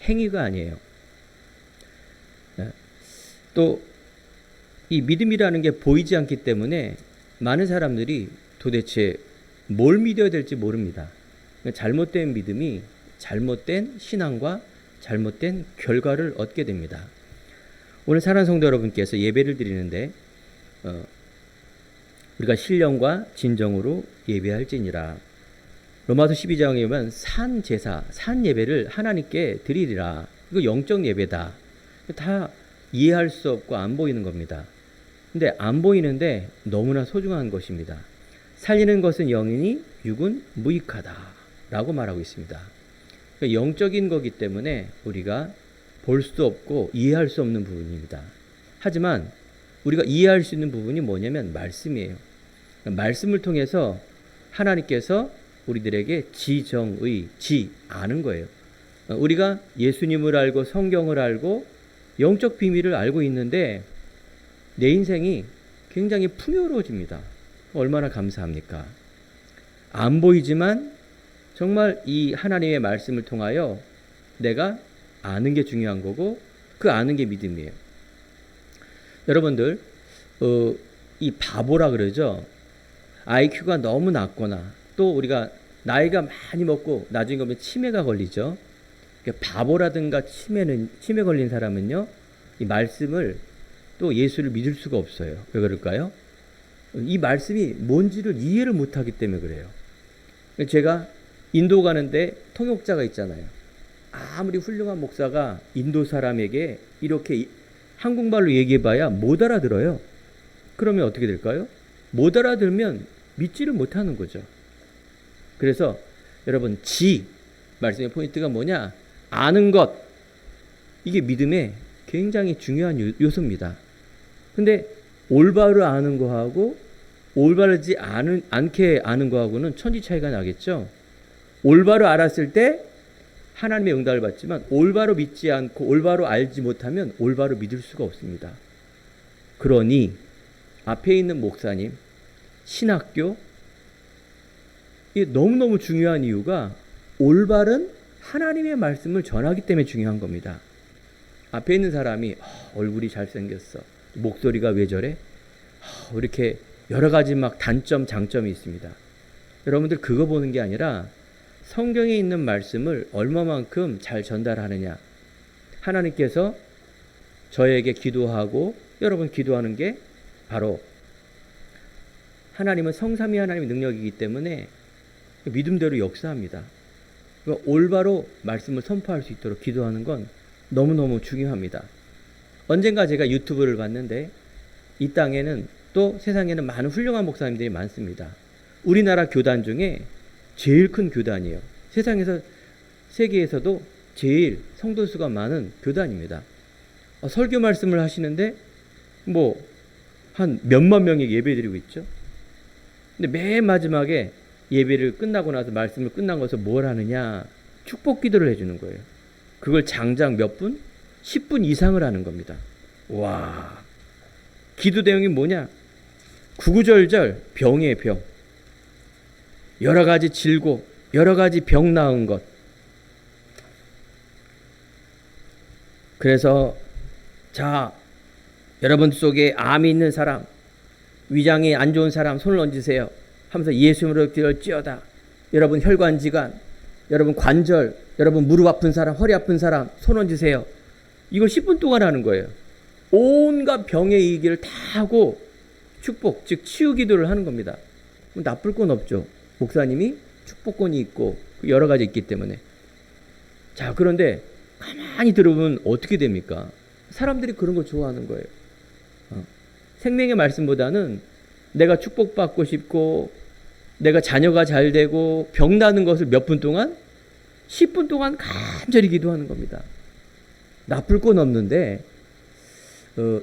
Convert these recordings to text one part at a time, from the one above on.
행위가 아니에요. 또 이 믿음이라는 게 보이지 않기 때문에 많은 사람들이 도대체 뭘 믿어야 될지 모릅니다. 잘못된 믿음이 잘못된 신앙과 잘못된 결과를 얻게 됩니다. 오늘 사랑하는 성도 여러분께서 예배를 드리는데 우리가 신령과 진정으로 예배할지니라. 로마서 12장에 보면 산제사, 산예배를 하나님께 드리리라. 이거 영적 예배다. 다 이해할 수 없고 안 보이는 겁니다. 근데 안 보이는데 너무나 소중한 것입니다. 살리는 것은 영이니 육은 무익하다 라고 말하고 있습니다. 그러니까 영적인 거기 때문에 우리가 볼 수 없고 이해할 수 없는 부분입니다. 하지만 우리가 이해할 수 있는 부분이 뭐냐면 말씀이에요. 그러니까 말씀을 통해서 하나님께서 우리들에게 지정의, 아는 거예요. 우리가 예수님을 알고 성경을 알고 영적 비밀을 알고 있는데 내 인생이 굉장히 풍요로워집니다. 얼마나 감사합니까? 안 보이지만 정말 이 하나님의 말씀을 통하여 내가 아는 게 중요한 거고 그 아는 게 믿음이에요. 여러분들 이 바보라 그러죠. IQ가 너무 낮거나 또 우리가 나이가 많이 먹고 나중에 보면 치매가 걸리죠. 바보라든가 치매 걸린 사람은요, 이 말씀을 또 예수를 믿을 수가 없어요. 왜 그럴까요? 이 말씀이 뭔지를 이해를 못하기 때문에 그래요. 제가 인도 가는데 통역자가 있잖아요. 아무리 훌륭한 목사가 인도 사람에게 이렇게 한국말로 얘기해봐야 못 알아들어요. 그러면 어떻게 될까요? 못 알아들면 믿지를 못하는 거죠. 그래서 여러분 말씀의 포인트가 뭐냐? 아는 것. 이게 믿음의 굉장히 중요한 요소입니다. 근데 올바로 아는 거하고 올바르지 않게 아는 거하고는 천지 차이가 나겠죠. 올바로 알았을 때 하나님의 응답을 받지만 올바로 믿지 않고 올바로 알지 못하면 올바로 믿을 수가 없습니다. 그러니 앞에 있는 목사님, 신학교, 이게 너무너무 중요한 이유가 올바른 하나님의 말씀을 전하기 때문에 중요한 겁니다. 앞에 있는 사람이 얼굴이 잘생겼어. 목소리가 왜 저래? 이렇게 여러 가지 막 단점, 장점이 있습니다. 여러분들 그거 보는 게 아니라 성경에 있는 말씀을 얼마만큼 잘 전달하느냐. 하나님께서 저에게 기도하고 여러분 기도하는 게 바로 하나님은 성삼위 하나님의 능력이기 때문에 믿음대로 역사합니다. 올바로 말씀을 선포할 수 있도록 기도하는 건 너무너무 중요합니다. 언젠가 제가 유튜브를 봤는데 이 땅에는 또 세상에는 많은 훌륭한 목사님들이 많습니다. 우리나라 교단 중에 제일 큰 교단이에요. 세계에서도 제일 성도 수가 많은 교단입니다. 설교 말씀을 하시는데 한 몇만 명이 예배드리고 있죠. 근데 맨 마지막에 예배를 끝나고 나서 말씀을 끝난 것을 뭘 하느냐? 축복 기도를 해주는 거예요. 그걸 장장 몇 분? 10분 이상을 하는 겁니다. 와, 기도 내용이 뭐냐? 구구절절 병이에요, 병. 여러 가지 질고 여러 가지 병 나은 것. 그래서 자, 여러분 속에 암이 있는 사람, 위장이 안 좋은 사람 손을 얹으세요 하면서 예수님으로 기도할지어다. 여러분 혈관질환, 여러분 관절, 여러분 무릎 아픈 사람, 허리 아픈 사람 손 얹으세요. 이걸 10분 동안 하는 거예요. 온갖 병의 이기를 다 하고 축복, 즉 치유 기도를 하는 겁니다. 나쁠 건 없죠. 목사님이 축복권이 있고 여러 가지 있기 때문에. 자, 그런데 가만히 들어보면 어떻게 됩니까? 사람들이 그런 거 좋아하는 거예요. 생명의 말씀보다는 내가 축복받고 싶고 내가 자녀가 잘 되고 병 나는 것을 몇 분 동안? 10분 동안 간절히 기도하는 겁니다. 나쁠 건 없는데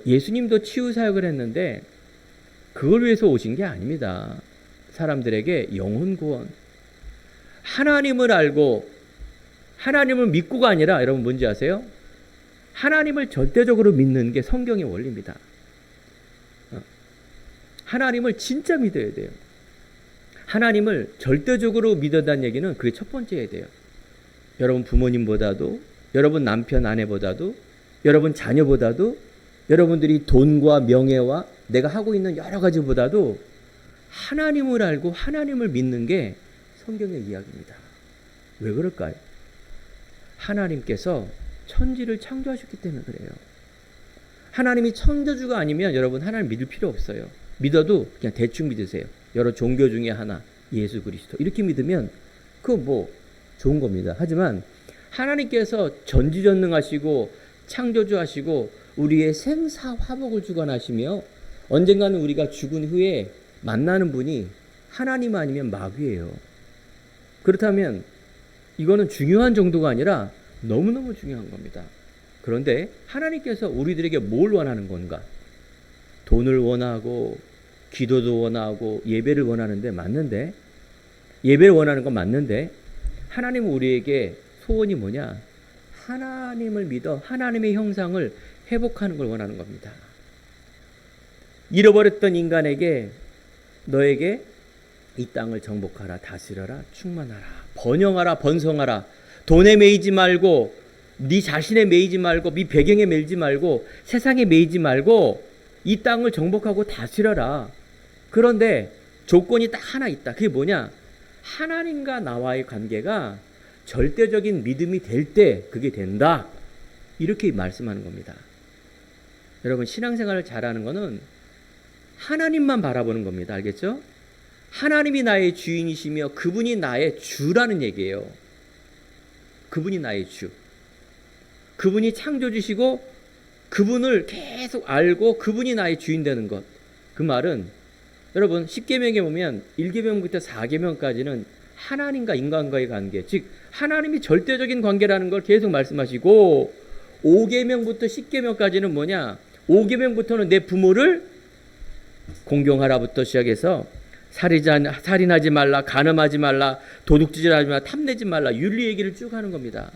예수님도 치유 사역을 했는데 그걸 위해서 오신 게 아닙니다. 사람들에게 영혼 구원, 하나님을 알고 하나님을 믿고가 아니라 여러분 뭔지 아세요? 하나님을 절대적으로 믿는 게 성경의 원리입니다. 하나님을 진짜 믿어야 돼요. 하나님을 절대적으로 믿어다는 얘기는 그게 첫 번째여야 돼요. 여러분 부모님보다도 여러분 남편 아내보다도, 여러분 자녀보다도, 여러분들이 돈과 명예와 내가 하고 있는 여러 가지보다도 하나님을 알고 하나님을 믿는 게 성경의 이야기입니다. 왜 그럴까요? 하나님께서 천지를 창조하셨기 때문에 그래요. 하나님이 창조주가 아니면 여러분 하나님 믿을 필요 없어요. 믿어도 그냥 대충 믿으세요. 여러 종교 중에 하나, 예수 그리스도 이렇게 믿으면 그거 뭐 좋은 겁니다. 하지만 하나님께서 전지전능하시고 창조주하시고 우리의 생사화복을 주관하시며 언젠가는 우리가 죽은 후에 만나는 분이 하나님 아니면 마귀예요. 그렇다면 이거는 중요한 정도가 아니라 너무너무 중요한 겁니다. 그런데 하나님께서 우리들에게 뭘 원하는 건가? 돈을 원하고 기도도 원하고 예배를 원하는데 맞는데, 예배를 원하는 건 맞는데 하나님은 우리에게 소원이 뭐냐? 하나님을 믿어 하나님의 형상을 회복하는 걸 원하는 겁니다. 잃어버렸던 인간에게 너에게 이 땅을 정복하라, 다스려라, 충만하라, 번영하라, 번성하라. 돈에 매이지 말고, 네 자신에 매이지 말고, 네 배경에 매이지 말고, 세상에 매이지 말고 이 땅을 정복하고 다스려라. 그런데 조건이 딱 하나 있다. 그게 뭐냐? 하나님과 나와의 관계가 절대적인 믿음이 될 때 그게 된다. 이렇게 말씀하는 겁니다. 여러분, 신앙생활을 잘하는 거는 하나님만 바라보는 겁니다. 알겠죠? 하나님이 나의 주인이시며 그분이 나의 주라는 얘기예요. 그분이 나의 주. 그분이 창조주시고 그분을 계속 알고 그분이 나의 주인 되는 것. 그 말은 여러분 10계명에 보면 1계명부터 4계명까지는 하나님과 인간과의 관계, 즉 하나님이 절대적인 관계라는 걸 계속 말씀하시고 5계명부터 10계명까지는 뭐냐? 5계명부터는 내 부모를 공경하라부터 시작해서 살인하지 말라, 간음하지 말라, 도둑질하지 말라, 탐내지 말라, 윤리 얘기를 쭉 하는 겁니다.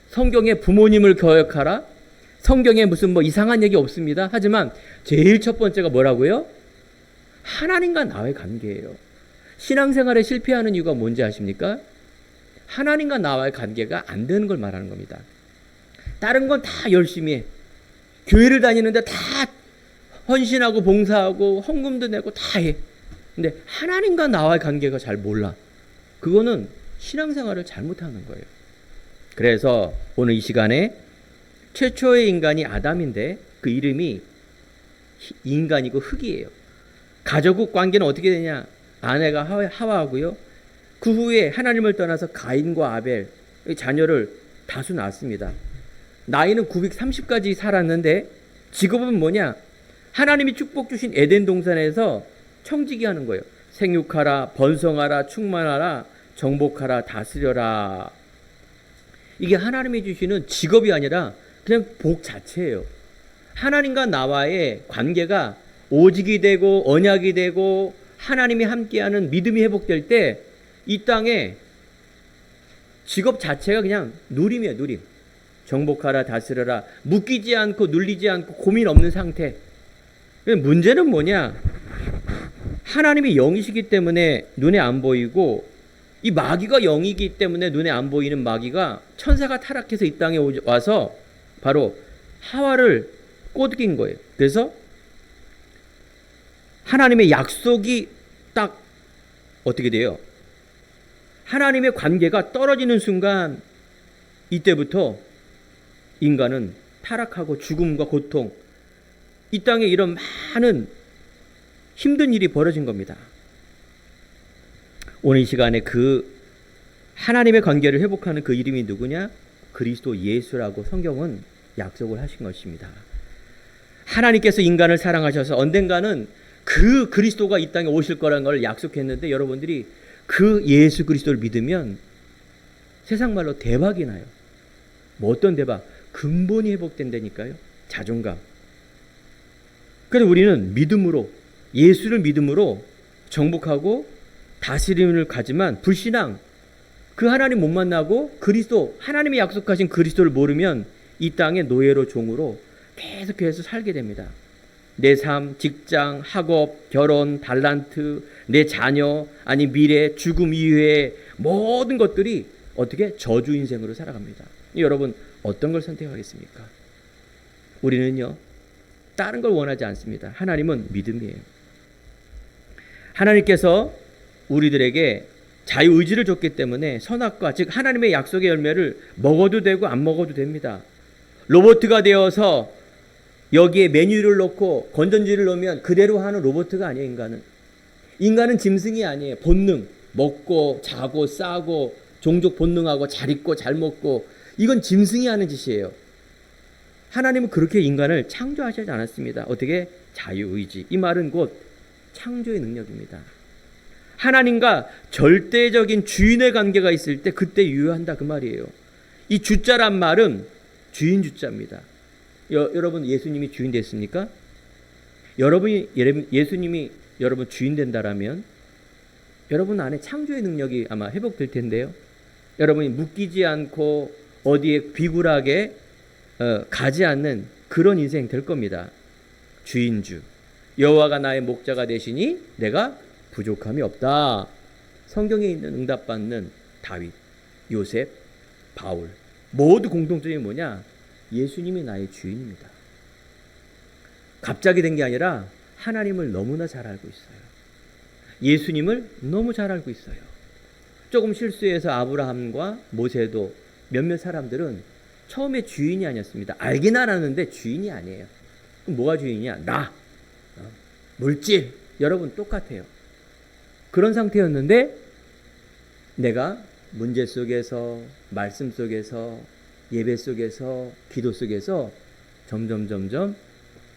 성경에 부모님을 거역하라. 성경에 무슨 뭐 이상한 얘기 없습니다. 하지만 제일 첫 번째가 뭐라고요? 하나님과 나의 관계예요. 신앙생활에 실패하는 이유가 뭔지 아십니까? 하나님과 나와의 관계가 안 되는 걸 말하는 겁니다. 다른 건 다 열심히 해. 교회를 다니는데 다 헌신하고 봉사하고 헌금도 내고 다 해. 근데 하나님과 나와의 관계가 잘 몰라. 그거는 신앙생활을 잘못하는 거예요. 그래서 오늘 이 시간에 최초의 인간이 아담인데 그 이름이 인간이고 흙이에요. 가족 관계는 어떻게 되냐? 아내가 하와하고요. 그 후에 하나님을 떠나서 가인과 아벨 자녀를 다수 낳았습니다. 나이는 930까지 살았는데 직업은 뭐냐? 하나님이 축복 주신 에덴 동산에서 청지기 하는 거예요. 생육하라, 번성하라, 충만하라, 정복하라, 다스려라. 이게 하나님이 주시는 직업이 아니라 그냥 복 자체예요. 하나님과 나와의 관계가 오직이 되고 언약이 되고 하나님이 함께하는 믿음이 회복될 때 이 땅에 직업 자체가 그냥 누림이에요. 누림. 정복하라, 다스려라. 묶이지 않고 눌리지 않고 고민 없는 상태. 문제는 뭐냐? 하나님이 영이시기 때문에 눈에 안 보이고 이 마귀가 영이기 때문에 눈에 안 보이는 마귀가 천사가 타락해서 이 땅에 와서 바로 하와를 꼬드긴 거예요. 그래서 하나님의 약속이 딱 어떻게 돼요? 하나님의 관계가 떨어지는 순간 이때부터 인간은 타락하고 죽음과 고통, 이 땅에 이런 많은 힘든 일이 벌어진 겁니다. 오늘 이 시간에 그 하나님의 관계를 회복하는 그 이름이 누구냐? 그리스도 예수라고 성경은 약속을 하신 것입니다. 하나님께서 인간을 사랑하셔서 언젠가는 그 그리스도가 이 땅에 오실 거라는 걸 약속했는데 여러분들이 그 예수 그리스도를 믿으면 세상 말로 대박이 나요. 뭐 어떤 대박? 근본이 회복된다니까요. 자존감. 그래서 우리는 믿음으로, 예수를 믿음으로 정복하고 다스림을 가지만 불신앙, 그 하나님 못 만나고 그리스도, 하나님이 약속하신 그리스도를 모르면 이 땅의 노예로 종으로 계속해서 살게 됩니다. 내 삶, 직장, 학업, 결혼, 달란트, 내 자녀, 아니 미래, 죽음 이후에 모든 것들이 어떻게? 저주 인생으로 살아갑니다. 여러분 어떤 걸 선택하겠습니까? 우리는요 다른 걸 원하지 않습니다. 하나님은 믿음이에요. 하나님께서 우리들에게 자유의지를 줬기 때문에 선악과 즉 하나님의 약속의 열매를 먹어도 되고 안 먹어도 됩니다. 로봇가 되어서 여기에 메뉴를 넣고 건전지를 넣으면 그대로 하는 로봇가 아니에요. 인간은 짐승이 아니에요. 본능, 먹고 자고 싸고 종족 본능하고 잘 입고 잘 먹고, 이건 짐승이 하는 짓이에요. 하나님은 그렇게 인간을 창조하시지 않았습니다. 어떻게? 자유의지. 이 말은 곧 창조의 능력입니다. 하나님과 절대적인 주인의 관계가 있을 때 그때 유효한다 그 말이에요. 이 주자란 말은 주인 주자입니다. 여러분 예수님이 주인 됐습니까? 예수님이 여러분 주인 된다라면 여러분 안에 창조의 능력이 아마 회복될 텐데요. 여러분이 묶이지 않고 어디에 비굴하게 가지 않는 그런 인생 될 겁니다. 주인주. 여호와가 나의 목자가 되시니 내가 부족함이 없다. 성경에 있는 응답받는 다윗, 요셉, 바울 모두 공통점이 뭐냐? 예수님이 나의 주인입니다. 갑자기 된 게 아니라 하나님을 너무나 잘 알고 있어요. 예수님을 너무 잘 알고 있어요. 조금 실수해서 아브라함과 모세도 몇몇 사람들은 처음에 주인이 아니었습니다. 알긴 알았는데 주인이 아니에요. 그럼 뭐가 주인이야? 나, 물질. 여러분 똑같아요. 그런 상태였는데 내가 문제 속에서, 말씀 속에서, 예배 속에서, 기도 속에서 점점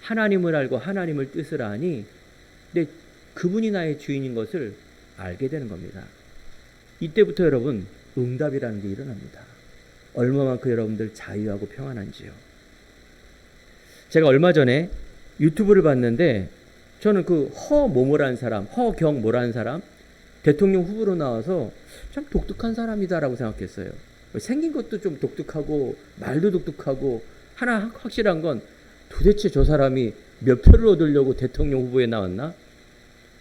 하나님을 알고 하나님을 뜻을 아니, 근데 그분이 나의 주인인 것을 알게 되는 겁니다. 이때부터 여러분 응답이라는 게 일어납니다. 얼마만큼 여러분들 자유하고 평안한지요. 제가 얼마 전에 유튜브를 봤는데 저는 그 허모모라는 사람, 허경모라는 사람 대통령 후보로 나와서 참 독특한 사람이다라고 생각했어요. 생긴 것도 좀 독특하고 말도 독특하고, 하나 확실한 건 도대체 저 사람이 몇 표를 얻으려고 대통령 후보에 나왔나?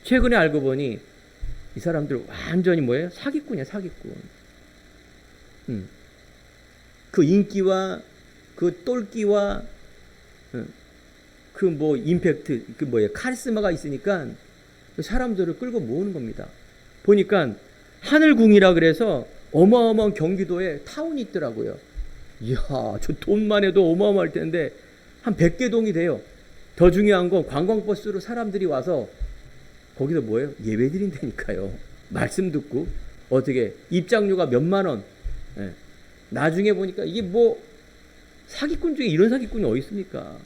최근에 알고 보니 이 사람들 완전히 뭐예요? 사기꾼이야, 사기꾼. 그 인기와 그 똘끼와 그 뭐 임팩트, 그 뭐예요? 카리스마가 있으니까 사람들을 끌고 모으는 겁니다. 보니까 하늘궁이라 그래서 어마어마한 경기도에 타운이 있더라고요. 이야, 저 돈만 해도 어마어마할 텐데 한 100개 동이 돼요. 더 중요한 건 관광버스로 사람들이 와서 거기서 뭐예요? 예배 드린다니까요. 말씀 듣고 어떻게 입장료가 몇만 원. 예. 나중에 보니까 이게 뭐 사기꾼 중에 이런 사기꾼이 어디 있습니까?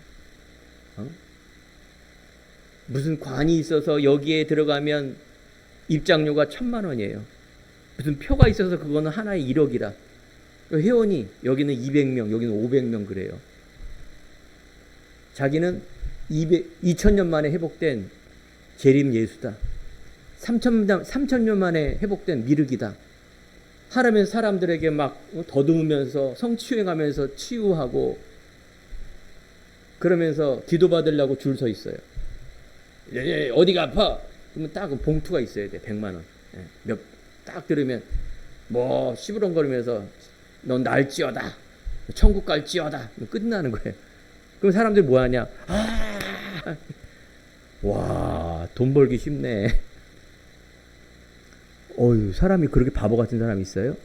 무슨 관이 있어서 여기에 들어가면 입장료가 1,000만 원이에요. 무슨 표가 있어서 그거는 하나에 1억이라. 회원이 여기는 200명, 여기는 500명 그래요. 자기는 2000년 만에 회복된 재림 예수다. 3000년 만에 회복된 미륵이다. 하라면서 사람들에게 막 더듬으면서 성치유행하면서 치유하고 그러면서 기도받으려고 줄 서 있어요. 어디가 아파? 그러면 딱 봉투가 있어야 돼. 100만 원. 딱 들으면 뭐 시부렁거리면서 넌 날지어다. 천국 갈지어다. 끝나는 거예요. 그럼 사람들이 뭐 하냐? 와, 돈 벌기 쉽네. 어휴, 사람이 그렇게 바보 같은 사람이 있어요?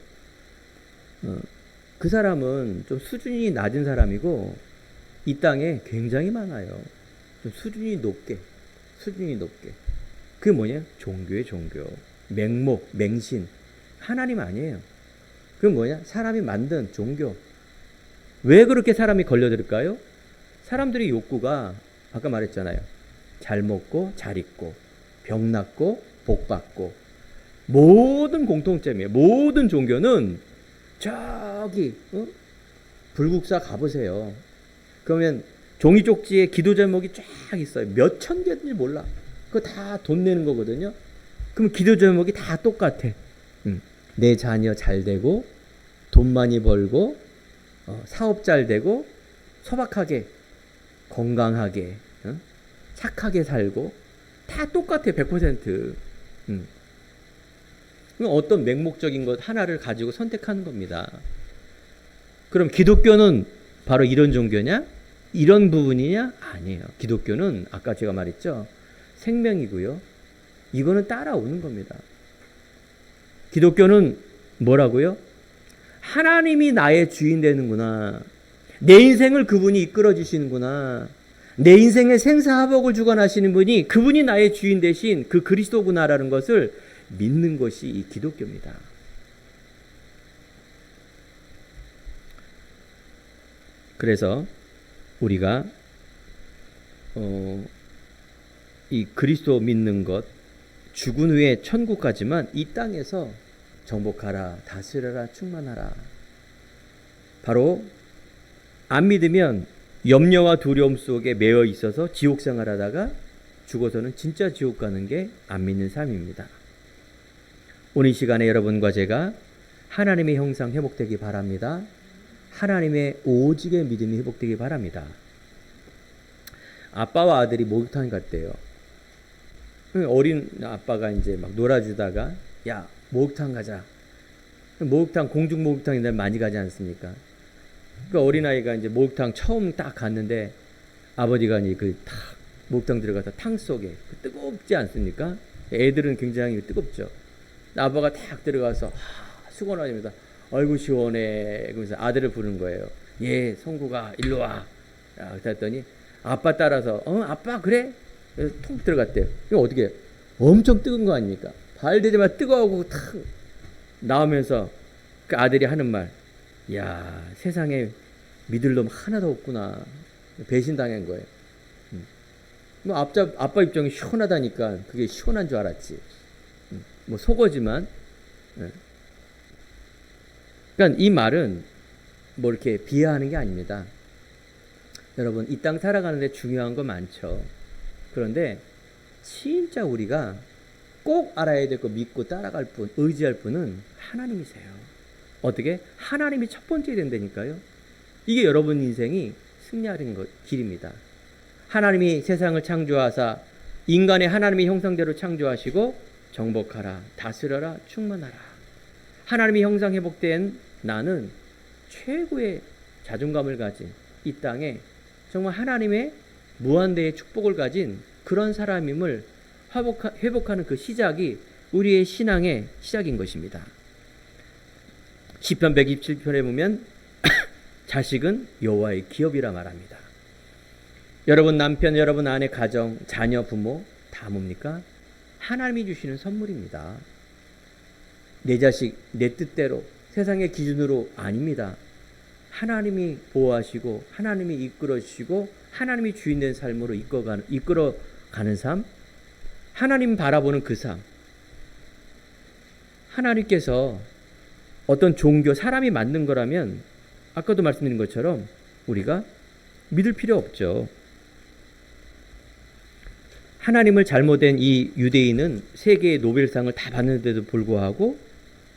그 사람은 좀 수준이 낮은 사람이고 이 땅에 굉장히 많아요. 좀 수준이 높게. 그게 뭐냐? 종교의 종교. 맹목, 맹신. 하나님 아니에요. 그게 뭐냐? 사람이 만든 종교. 왜 그렇게 사람이 걸려들까요? 사람들의 욕구가 아까 말했잖아요. 잘 먹고 잘 입고 병 낫고 복 받고, 모든 공통점이에요. 모든 종교는 저기 불국사 가보세요. 그러면 종이 쪽지에 기도 제목이 쫙 있어요. 몇 천 개인지 몰라. 그거 다 돈 내는 거거든요. 그럼 기도 제목이 다 똑같아. 내 자녀 잘 되고 돈 많이 벌고 사업 잘 되고 소박하게 건강하게 착하게 살고, 다 똑같아. 100%. 어떤 맹목적인 것 하나를 가지고 선택하는 겁니다. 그럼 기독교는 바로 이런 종교냐? 이런 부분이냐? 아니에요. 기독교는 아까 제가 말했죠. 생명이고요. 이거는 따라오는 겁니다. 기독교는 뭐라고요? 하나님이 나의 주인 되는구나. 내 인생을 그분이 이끌어 주시는구나. 내 인생의 생사화복을 주관하시는 분이 그분이 나의 주인 되신 그 그리스도구나라는 것을 믿는 것이 이 기독교입니다. 그래서 우리가 이 그리스도 믿는 것, 죽은 후에 천국 가지만 이 땅에서 정복하라, 다스려라, 충만하라. 바로 안 믿으면 염려와 두려움 속에 매여 있어서 지옥 생활하다가 죽어서는 진짜 지옥 가는 게 안 믿는 삶입니다. 오늘 이 시간에 여러분과 제가 하나님의 형상 회복되기 바랍니다. 하나님의 오직의 믿음이 회복되기 바랍니다. 아빠와 아들이 목욕탕에 갔대요. 어린 아빠가 이제 막 놀아주다가 야 목욕탕 가자. 목욕탕 공중 목욕탕인데 많이 가지 않습니까? 그 어린아이가 이제 목욕탕 처음 딱 갔는데 아버지가 이제 그 탁 목욕탕 들어가서 탕 속에 뜨겁지 않습니까? 애들은 굉장히 뜨겁죠. 아빠가 탁 들어가서 수건하면서 아이고 시원해. 그러면서 아들을 부르는 거예요. 예, 성구가 일로 와. 그랬더니 아빠 따라서 아빠 그래? 그래서 통 들어갔대요. 이거 어떻게 해요? 엄청 뜨거운 거 아닙니까? 발 대자마자 뜨거워하고 탁 나오면서 그 아들이 하는 말, 야 세상에 믿을 놈 하나도 없구나. 배신당한 거예요. 뭐 아빠 입장이 시원하다니까 그게 시원한 줄 알았지. 뭐 속어지만. 그러니까 이 말은 뭐 이렇게 비하하는 게 아닙니다. 여러분 이 땅 살아가는데 중요한 거 많죠. 그런데 진짜 우리가 꼭 알아야 될 거 믿고 따라갈 분, 의지할 분은 하나님이세요. 어떻게? 하나님이 첫 번째 된다니까요. 이게 여러분 인생이 승리하는 길입니다. 하나님이 세상을 창조하사 인간의 하나님의 형상대로 창조하시고 정복하라, 다스려라, 충만하라. 하나님의 형상 회복된 나는 최고의 자존감을 가진 이 땅에 정말 하나님의 무한대의 축복을 가진 그런 사람임을 회복하는 그 시작이 우리의 신앙의 시작인 것입니다. 시편 127편에 보면 자식은 여호와의 기업이라 말합니다. 여러분 남편, 여러분 아내, 가정, 자녀, 부모 다 뭡니까? 하나님이 주시는 선물입니다. 내 자식 내 뜻대로 세상의 기준으로 아닙니다. 하나님이 보호하시고 하나님이 이끌어주시고 하나님이 주인된 삶으로 이끌어가는 삶, 하나님 바라보는 그 삶. 하나님께서 어떤 종교, 사람이 만든 거라면 아까도 말씀드린 것처럼 우리가 믿을 필요 없죠. 하나님을 잘못된 이 유대인은 세계의 노벨상을 다 받는데도 불구하고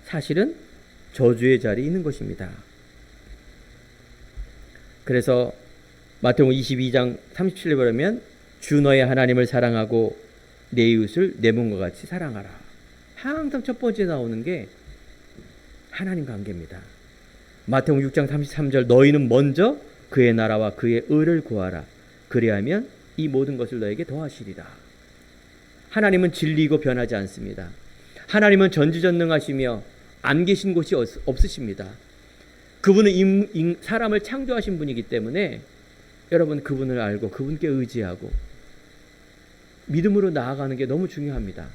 사실은 저주의 자리에 있는 것입니다. 그래서 마태복음 22장 37절에 보면 주 너의 하나님을 사랑하고 내 이웃을 내 몸과 같이 사랑하라. 항상 첫 번째 나오는 게 하나님 관계입니다. 마태복음 6장 33절 너희는 먼저 그의 나라와 그의 의를 구하라. 그리하면 이 모든 것을 너에게 더하시리라. 하나님은 진리이고 변하지 않습니다. 하나님은 전지전능하시며 안 계신 곳이 없으십니다. 그분은 사람을 창조하신 분이기 때문에 여러분 그분을 알고 그분께 의지하고 믿음으로 나아가는 게 너무 중요합니다.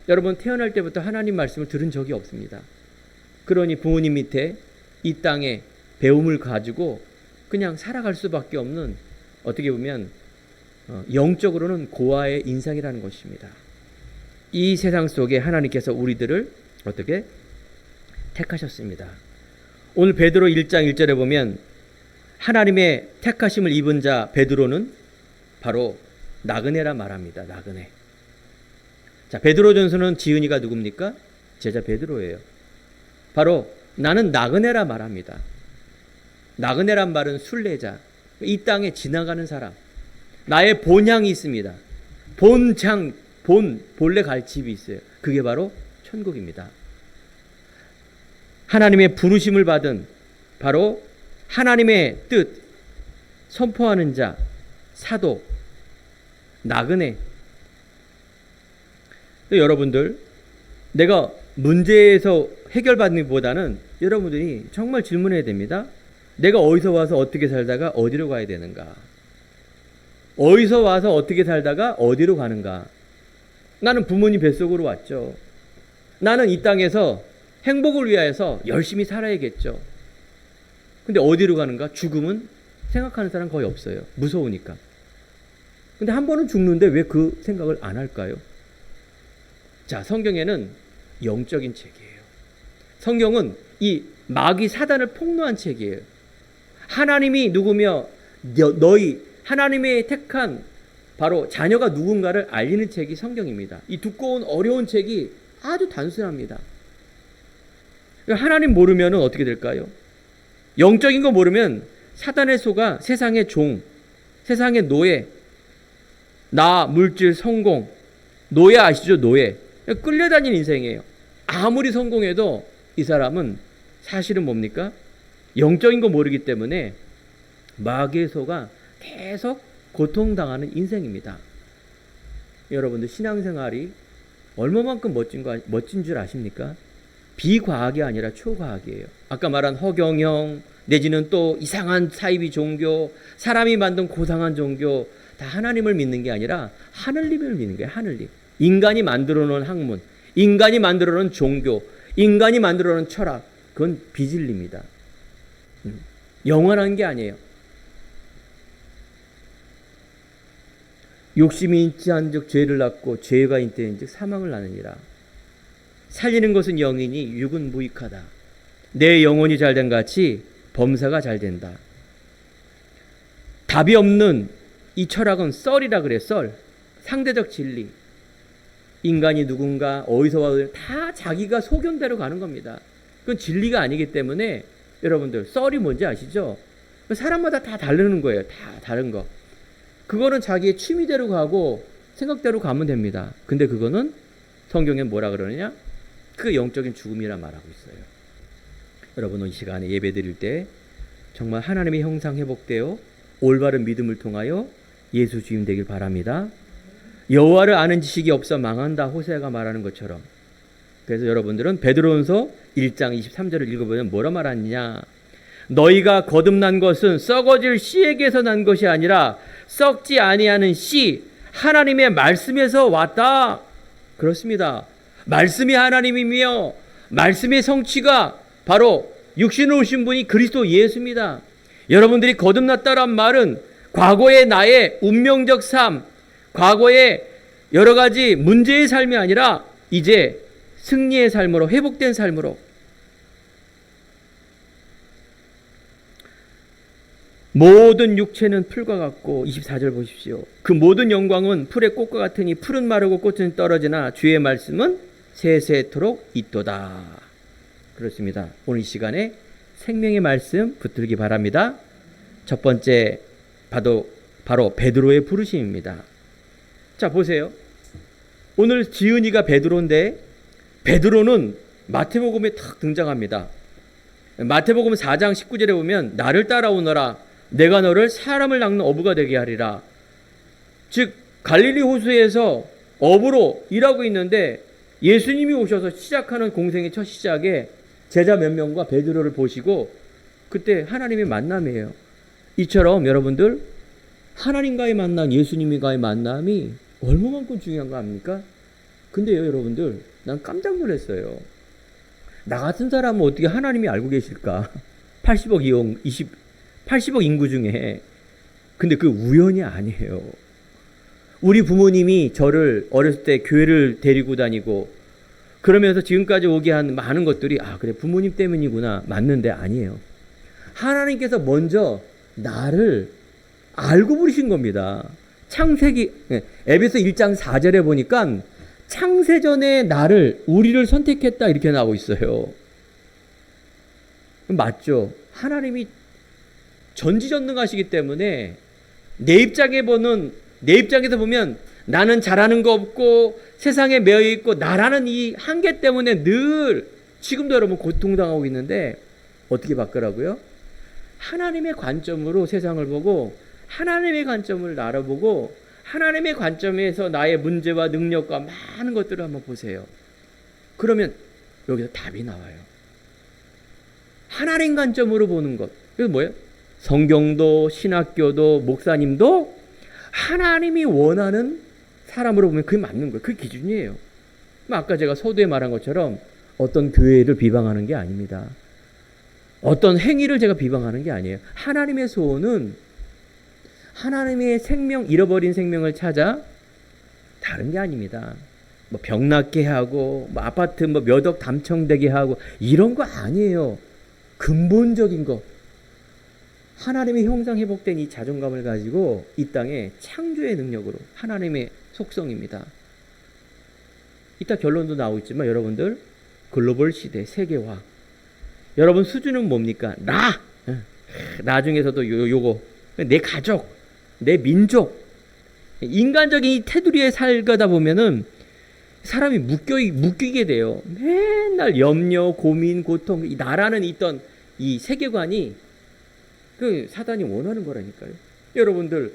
여러분 태어날 때부터 하나님 말씀을 들은 적이 없습니다. 그러니 부모님 밑에 이 땅에 배움을 가지고 그냥 살아갈 수밖에 없는 어떻게 보면 영적으로는 고아의 인상이라는 것입니다. 이 세상 속에 하나님께서 우리들을 어떻게 택하셨습니다. 오늘 베드로 1장 1절에 보면 하나님의 택하심을 입은 자 베드로는 바로 나그네라 말합니다. 나그네. 자, 베드로전서는 지은이가 누굽니까? 제자 베드로예요. 바로 나는 나그네라 말합니다. 나그네란 말은 순례자, 이 땅에 지나가는 사람. 나의 본향이 있습니다. 본래 갈 집이 있어요. 그게 바로 천국입니다. 하나님의 부르심을 받은 바로 하나님의 뜻 선포하는 자, 사도, 나그네. 여러분들, 내가 문제에서 해결받는 것보다는 여러분들이 정말 질문해야 됩니다. 내가 어디서 와서 어떻게 살다가 어디로 가야 되는가? 어디서 와서 어떻게 살다가 어디로 가는가? 나는 부모님 뱃속으로 왔죠. 나는 이 땅에서 행복을 위하여서 열심히 살아야겠죠. 근데 어디로 가는가? 죽음은 생각하는 사람 거의 없어요. 무서우니까. 근데 한 번은 죽는데 왜 그 생각을 안 할까요? 자, 성경에는 영적인 책이에요. 성경은 이 마귀 사단을 폭로한 책이에요. 하나님이 누구며 너희 하나님의 택한 바로 자녀가 누군가를 알리는 책이 성경입니다. 이 두꺼운 어려운 책이 아주 단순합니다. 하나님 모르면 어떻게 될까요? 영적인 거 모르면 사단의 소가 세상의 종, 세상의 노예, 나, 물질, 성공, 노예 아시죠? 노예. 끌려다니는 인생이에요. 아무리 성공해도 이 사람은 사실은 뭡니까? 영적인 거 모르기 때문에 마귀의 소가 계속 고통당하는 인생입니다. 여러분들 신앙생활이 얼마만큼 멋진 줄 아십니까? 비과학이 아니라 초과학이에요. 아까 말한 허경영 내지는 또 이상한 사이비 종교, 사람이 만든 고상한 종교, 다 하나님을 믿는 게 아니라 하늘님을 믿는 거예요. 하늘님. 인간이 만들어 놓은 학문, 인간이 만들어 놓은 종교, 인간이 만들어 놓은 철학, 그건 비진리입니다. 영원한 게 아니에요. 욕심이 있지한즉 죄를 낳고 죄가 있대인즉 사망을 낳느니라. 살리는 것은 영이니 육은 무익하다. 내 영혼이 잘된 같이 범사가 잘된다. 답이 없는 이 철학은 썰이라 그래. 썰. 상대적 진리. 인간이 누군가 어디서 와도 다 자기가 소견대로 가는 겁니다. 그건 진리가 아니기 때문에 여러분들 썰이 뭔지 아시죠? 사람마다 다 다르는 거예요. 다 다른 거. 그거는 자기의 취미대로 가고 생각대로 가면 됩니다. 근데 그거는 성경에 뭐라 그러느냐? 그 영적인 죽음이라 말하고 있어요. 여러분은 이 시간에 예배 드릴 때 정말 하나님의 형상 회복되어 올바른 믿음을 통하여 예수 주임 되길 바랍니다. 여호와를 아는 지식이 없어 망한다. 호세아가 말하는 것처럼. 그래서 여러분들은 베드로전서 1장 23절을 읽어보면 뭐라 말하느냐? 너희가 거듭난 것은 썩어질 씨에게서 난 것이 아니라 썩지 아니하는 씨 하나님의 말씀에서 왔다. 그렇습니다. 말씀이 하나님이며 말씀의 성취가 바로 육신으로 오신 분이 그리스도 예수입니다. 여러분들이 거듭났다란 말은 과거의 나의 운명적 삶, 과거의 여러 가지 문제의 삶이 아니라 이제 승리의 삶으로, 회복된 삶으로. 모든 육체는 풀과 같고 24절 보십시오. 그 모든 영광은 풀의 꽃과 같으니 풀은 마르고 꽃은 떨어지나 주의 말씀은 세세토록 있도다. 그렇습니다. 오늘 이 시간에 생명의 말씀 붙들기 바랍니다. 첫 번째 바로 베드로의 부르심입니다. 자, 보세요. 오늘 지은이가 베드로인데 베드로는 마태복음에 탁 등장합니다. 마태복음 4장 19절에 보면 나를 따라오너라 내가 너를 사람을 낚는 어부가 되게 하리라. 즉 갈릴리 호수에서 어부로 일하고 있는데 예수님이 오셔서 시작하는 공생의 첫 시작에 제자 몇 명과 베드로를 보시고 그때 하나님의 만남이에요. 이처럼 여러분들 하나님과의 만남, 예수님과의 만남이 얼마만큼 중요한 거 압니까? 근데요 여러분들 난 깜짝 놀랐어요. 나 같은 사람은 어떻게 하나님이 알고 계실까? 80억 인구 중에. 근데 그 우연이 아니에요. 우리 부모님이 저를 어렸을 때 교회를 데리고 다니고 그러면서 지금까지 오게 한 많은 것들이 그래 부모님 때문이구나 맞는데 아니에요. 하나님께서 먼저 나를 알고 부르신 겁니다. 창세기 에베소 1장 4절에 보니까 창세전에 우리를 선택했다 이렇게 나오고 있어요. 맞죠? 하나님이 전지전능하시기 때문에 내 입장에서 보면 나는 잘하는 거 없고 세상에 매여 있고 나라는 이 한계 때문에 늘 지금도 여러분 고통당하고 있는데 어떻게 바꾸라고요? 하나님의 관점으로 세상을 보고 하나님의 관점을 알아보고 하나님의 관점에서 나의 문제와 능력과 많은 것들을 한번 보세요. 그러면 여기서 답이 나와요. 하나님 관점으로 보는 것. 그래서 뭐예요? 성경도 신학교도 목사님도 하나님이 원하는 사람으로 보면 그게 맞는 거예요. 그게 기준이에요. 아까 제가 서두에 말한 것처럼 어떤 교회를 비방하는 게 아닙니다. 어떤 행위를 제가 비방하는 게 아니에요. 하나님의 소원은 하나님의 생명, 잃어버린 생명을 찾아 다른 게 아닙니다. 뭐 병낫게 하고 뭐 아파트 뭐 몇 억 당첨되게 하고 이런 거 아니에요. 근본적인 거. 하나님의 형상 회복된 이 자존감을 가지고 이 땅에 창조의 능력으로 하나님의 속성입니다. 이따 결론도 나오겠지만 여러분들 글로벌 시대 세계화. 여러분 수준은 뭡니까? 나중에서도 요거 내 가족, 내 민족, 인간적인 이 테두리에 살다 보면은 사람이 묶이게 돼요. 맨날 염려, 고민, 고통, 이 나라는 있던 이 세계관이 그 사단이 원하는 거라니까요. 여러분들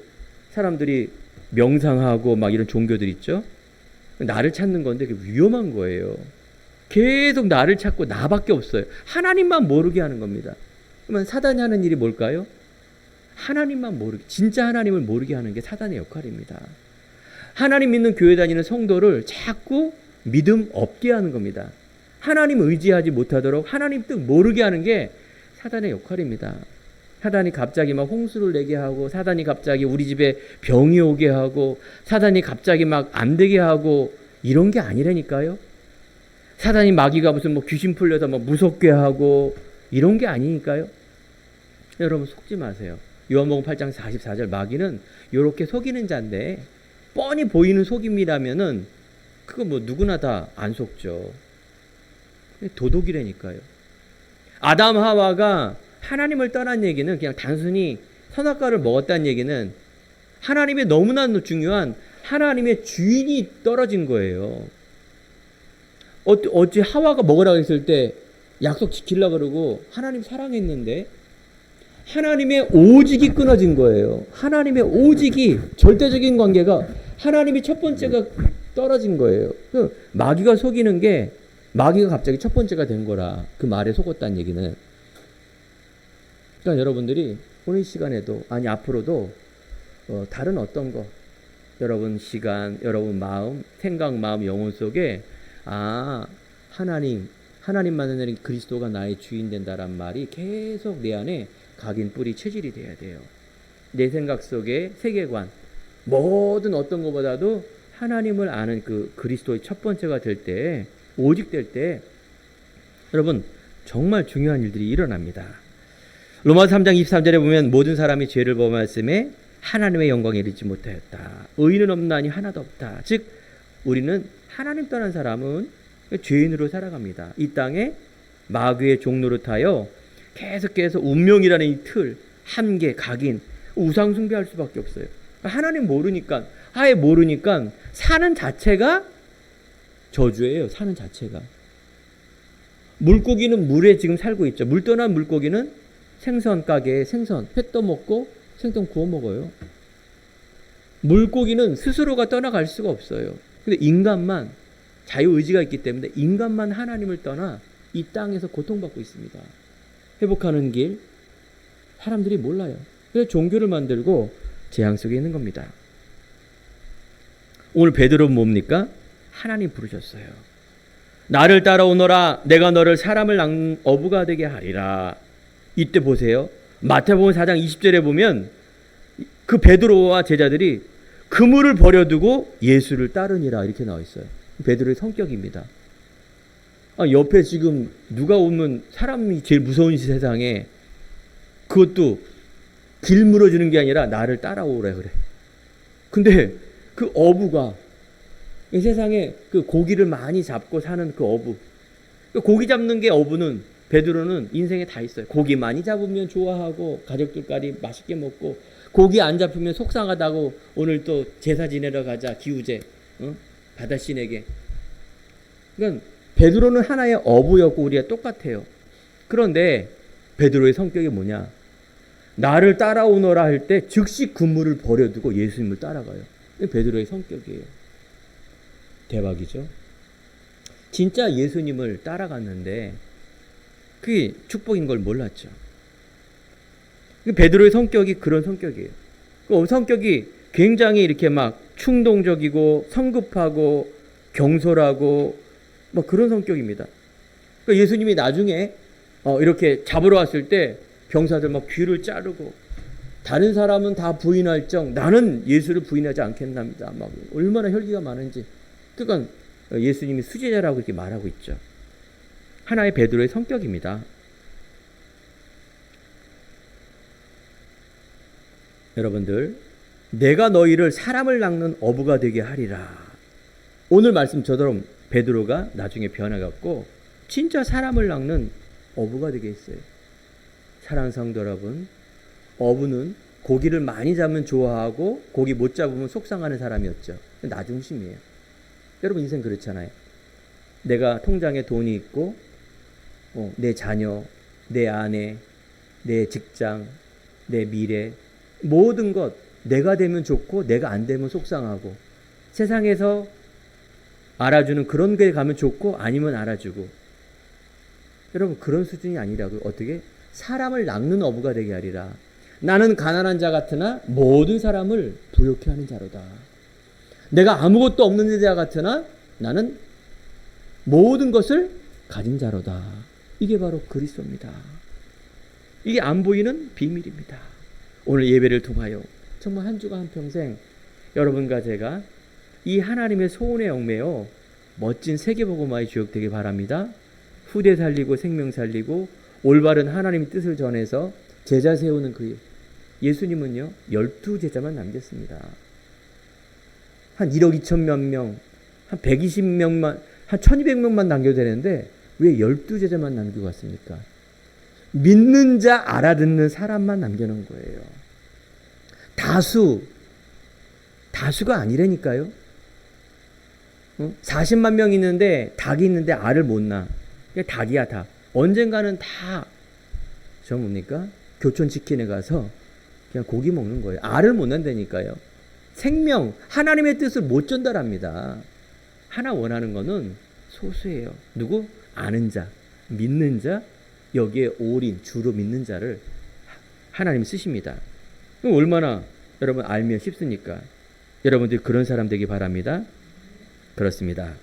사람들이 명상하고 막 이런 종교들 있죠. 나를 찾는 건데 그게 위험한 거예요. 계속 나를 찾고 나밖에 없어요. 하나님만 모르게 하는 겁니다. 그러면 사단이 하는 일이 뭘까요? 하나님만 모르게, 진짜 하나님을 모르게 하는 게 사단의 역할입니다. 하나님 믿는 교회 다니는 성도를 자꾸 믿음 없게 하는 겁니다. 하나님 의지하지 못하도록 하나님 뜻 모르게 하는 게 사단의 역할입니다. 사단이 갑자기 막 홍수를 내게 하고, 사단이 갑자기 우리 집에 병이 오게 하고, 사단이 갑자기 막 안 되게 하고, 이런 게 아니라니까요. 사단이 마귀가 무슨 뭐 귀신 풀려서 막 무섭게 하고, 이런 게 아니니까요. 여러분 속지 마세요. 요한복음 8장 44절 마귀는 요렇게 속이는 자인데 뻔히 보이는 속임이라면은 그거 뭐 누구나 다 안 속죠. 도둑이라니까요. 아담 하와가 하나님을 떠난 얘기는 그냥 단순히 선악과를 먹었다는 얘기는 하나님의 너무나 중요한 하나님의 주인이 떨어진 거예요. 어찌 하와가 먹으라고 했을 때 약속 지키려고 그러고 하나님 사랑했는데 하나님의 오직이 끊어진 거예요. 하나님의 오직이 절대적인 관계가 하나님이 첫 번째가 떨어진 거예요. 마귀가 속이는 게 마귀가 갑자기 첫 번째가 된 거라 그 말에 속았다는 얘기는. 그러니까 여러분들이 오늘 시간에도 아니 앞으로도 다른 어떤 거 여러분 시간, 여러분 마음, 생각, 마음, 영혼 속에 하나님만은 그리스도가 나의 주인 된다란 말이 계속 내 안에 각인 뿌리 체질이 돼야 돼요. 내 생각 속에 세계관 뭐든 어떤 것보다도 하나님을 아는 그 그리스도의 첫 번째가 될 때, 오직 될 때 여러분 정말 중요한 일들이 일어납니다. 로마서 3장 23절에 보면 모든 사람이 죄를 범하였음에 하나님의 영광에 이르지 못하였다. 의인은 없나니 하나도 없다. 즉 우리는 하나님 떠난 사람은 죄인으로 살아갑니다. 이 땅에 마귀의 종노릇하여 계속해서 운명이라는 이 틀, 한계, 각인, 우상 숭배할 수밖에 없어요. 하나님 모르니까, 아예 모르니까 사는 자체가 저주예요. 사는 자체가. 물고기는 물에 지금 살고 있죠. 물 떠난 물고기는 생선 가게에 생선, 회 떠먹고 생선 구워 먹어요. 물고기는 스스로가 떠나갈 수가 없어요. 근데 인간만 자유의지가 있기 때문에 인간만 하나님을 떠나 이 땅에서 고통받고 있습니다. 회복하는 길 사람들이 몰라요. 그래서 종교를 만들고 재앙 속에 있는 겁니다. 오늘 베드로는 뭡니까? 하나님 부르셨어요. 나를 따라오너라. 내가 너를 사람을 어부가 되게 하리라. 이때 보세요. 마태복음 4장 20절에 보면 그 베드로와 제자들이 그물을 버려두고 예수를 따르니라 이렇게 나와 있어요. 베드로의 성격입니다. 옆에 지금 누가 오면 사람이 제일 무서운 세상에 그것도 길 물어주는 게 아니라 나를 따라오라 그래. 근데 그 어부가 이 세상에 그 고기를 많이 잡고 사는 그 어부, 그 고기 잡는 게 어부는 베드로는 인생에 다 있어요. 고기 많이 잡으면 좋아하고 가족들끼리 맛있게 먹고 고기 안 잡으면 속상하다고 오늘 또 제사 지내러 가자 기우제 바다신에게. 그러니까 베드로는 하나의 어부였고 우리가 똑같아요. 그런데 베드로의 성격이 뭐냐? 나를 따라오너라 할 때 즉시 그물을 버려두고 예수님을 따라가요. 베드로의 성격이에요. 대박이죠. 진짜 예수님을 따라갔는데 그게 축복인 걸 몰랐죠. 베드로의 성격이 그런 성격이에요. 그 성격이 굉장히 이렇게 막 충동적이고 성급하고 경솔하고 뭐 그런 성격입니다. 그러니까 예수님이 나중에 이렇게 잡으러 왔을 때 병사들 막 귀를 자르고 다른 사람은 다 부인할 정 나는 예수를 부인하지 않겠답니다. 막 얼마나 혈기가 많은지. 그러니까 예수님이 수제자라고 이렇게 말하고 있죠. 하나의 베드로의 성격입니다. 여러분들, 내가 너희를 사람을 낚는 어부가 되게 하리라. 오늘 말씀처럼 베드로가 나중에 변해갖고 진짜 사람을 낚는 어부가 되게 했어요. 사랑하는 성도 여러분, 어부는 고기를 많이 잡으면 좋아하고 고기 못 잡으면 속상하는 사람이었죠. 나 중심이에요. 여러분 인생 그렇잖아요. 내가 통장에 돈이 있고 내 자녀, 내 아내, 내 직장, 내 미래 모든 것 내가 되면 좋고 내가 안 되면 속상하고 세상에서 알아주는 그런 게 가면 좋고 아니면 알아주고 여러분 그런 수준이 아니라고요. 어떻게? 사람을 낚는 어부가 되게 하리라. 나는 가난한 자 같으나 모든 사람을 부욕해 하는 자로다. 내가 아무것도 없는 자 같으나 나는 모든 것을 가진 자로다. 이게 바로 그리스도입니다. 이게 안 보이는 비밀입니다. 오늘 예배를 통하여 정말 한 주간 한평생 여러분과 제가 이 하나님의 소원에 얽매여 멋진 세계복음화의 주역 되길 바랍니다. 후대 살리고 생명 살리고 올바른 하나님의 뜻을 전해서 제자 세우는 그 예수님은요 12제자만 남겼습니다. 한 1억 2천 몇 명, 한 120명만, 한 1200명만 남겨도 되는데 왜 12제자만 남기고 왔습니까? 믿는 자 알아듣는 사람만 남겨놓은 거예요. 다수가 아니라니까요. 40만 명 있는데 닭이 있는데 알을 못 낳아. 닭이야 닭. 언젠가는 다 저 뭡니까? 교촌 치킨에 가서 그냥 고기 먹는 거예요. 알을 못 낳는다니까요. 생명, 하나님의 뜻을 못 전달합니다. 하나 원하는 거는 소수예요. 누구? 아는 자, 믿는 자, 여기에 올인, 주로 믿는 자를 하나님이 쓰십니다. 그럼 얼마나 여러분 알면 쉽습니까? 여러분들이 그런 사람 되기 바랍니다. 그렇습니다.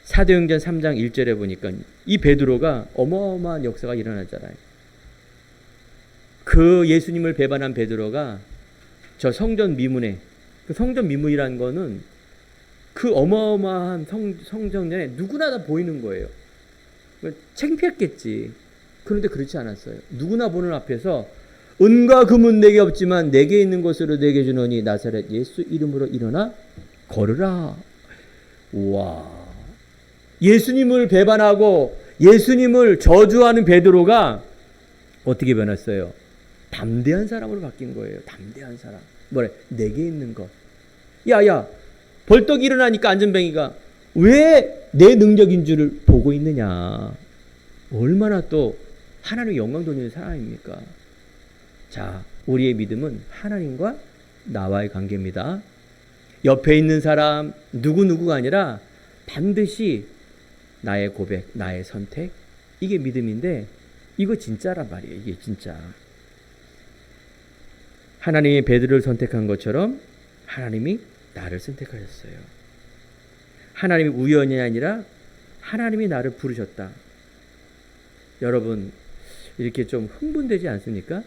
사도행전 3장 1절에 보니까 이 베드로가 어마어마한 역사가 일어나잖아요. 그 예수님을 배반한 베드로가 저 성전 미문에, 그 성전 미문이라는 거는 그 어마어마한 성전에 누구나 다 보이는 거예요. 창피했겠지. 그런데 그렇지 않았어요. 누구나 보는 앞에서 은과 금은 내게 없지만 내게 있는 것으로 내게 주노니 나사렛 예수 이름으로 일어나 걸으라. 우와. 예수님을 배반하고 예수님을 저주하는 베드로가 어떻게 변했어요? 담대한 사람으로 바뀐 거예요. 담대한 사람. 뭐래? 내게 있는 것. 야야, 벌떡 일어나니까 안전뱅이가 왜 내 능력인 줄을 보고 있느냐. 얼마나 또 하나님의 영광 돌리는 사람입니까? 자, 우리의 믿음은 하나님과 나와의 관계입니다. 옆에 있는 사람 누구누구가 아니라 반드시 나의 고백, 나의 선택, 이게 믿음인데 이거 진짜란 말이에요. 이게 진짜. 하나님이 베드로를 선택한 것처럼 하나님이 나를 선택하셨어요. 하나님이 우연이 아니라 하나님이 나를 부르셨다. 여러분 이렇게 좀 흥분되지 않습니까?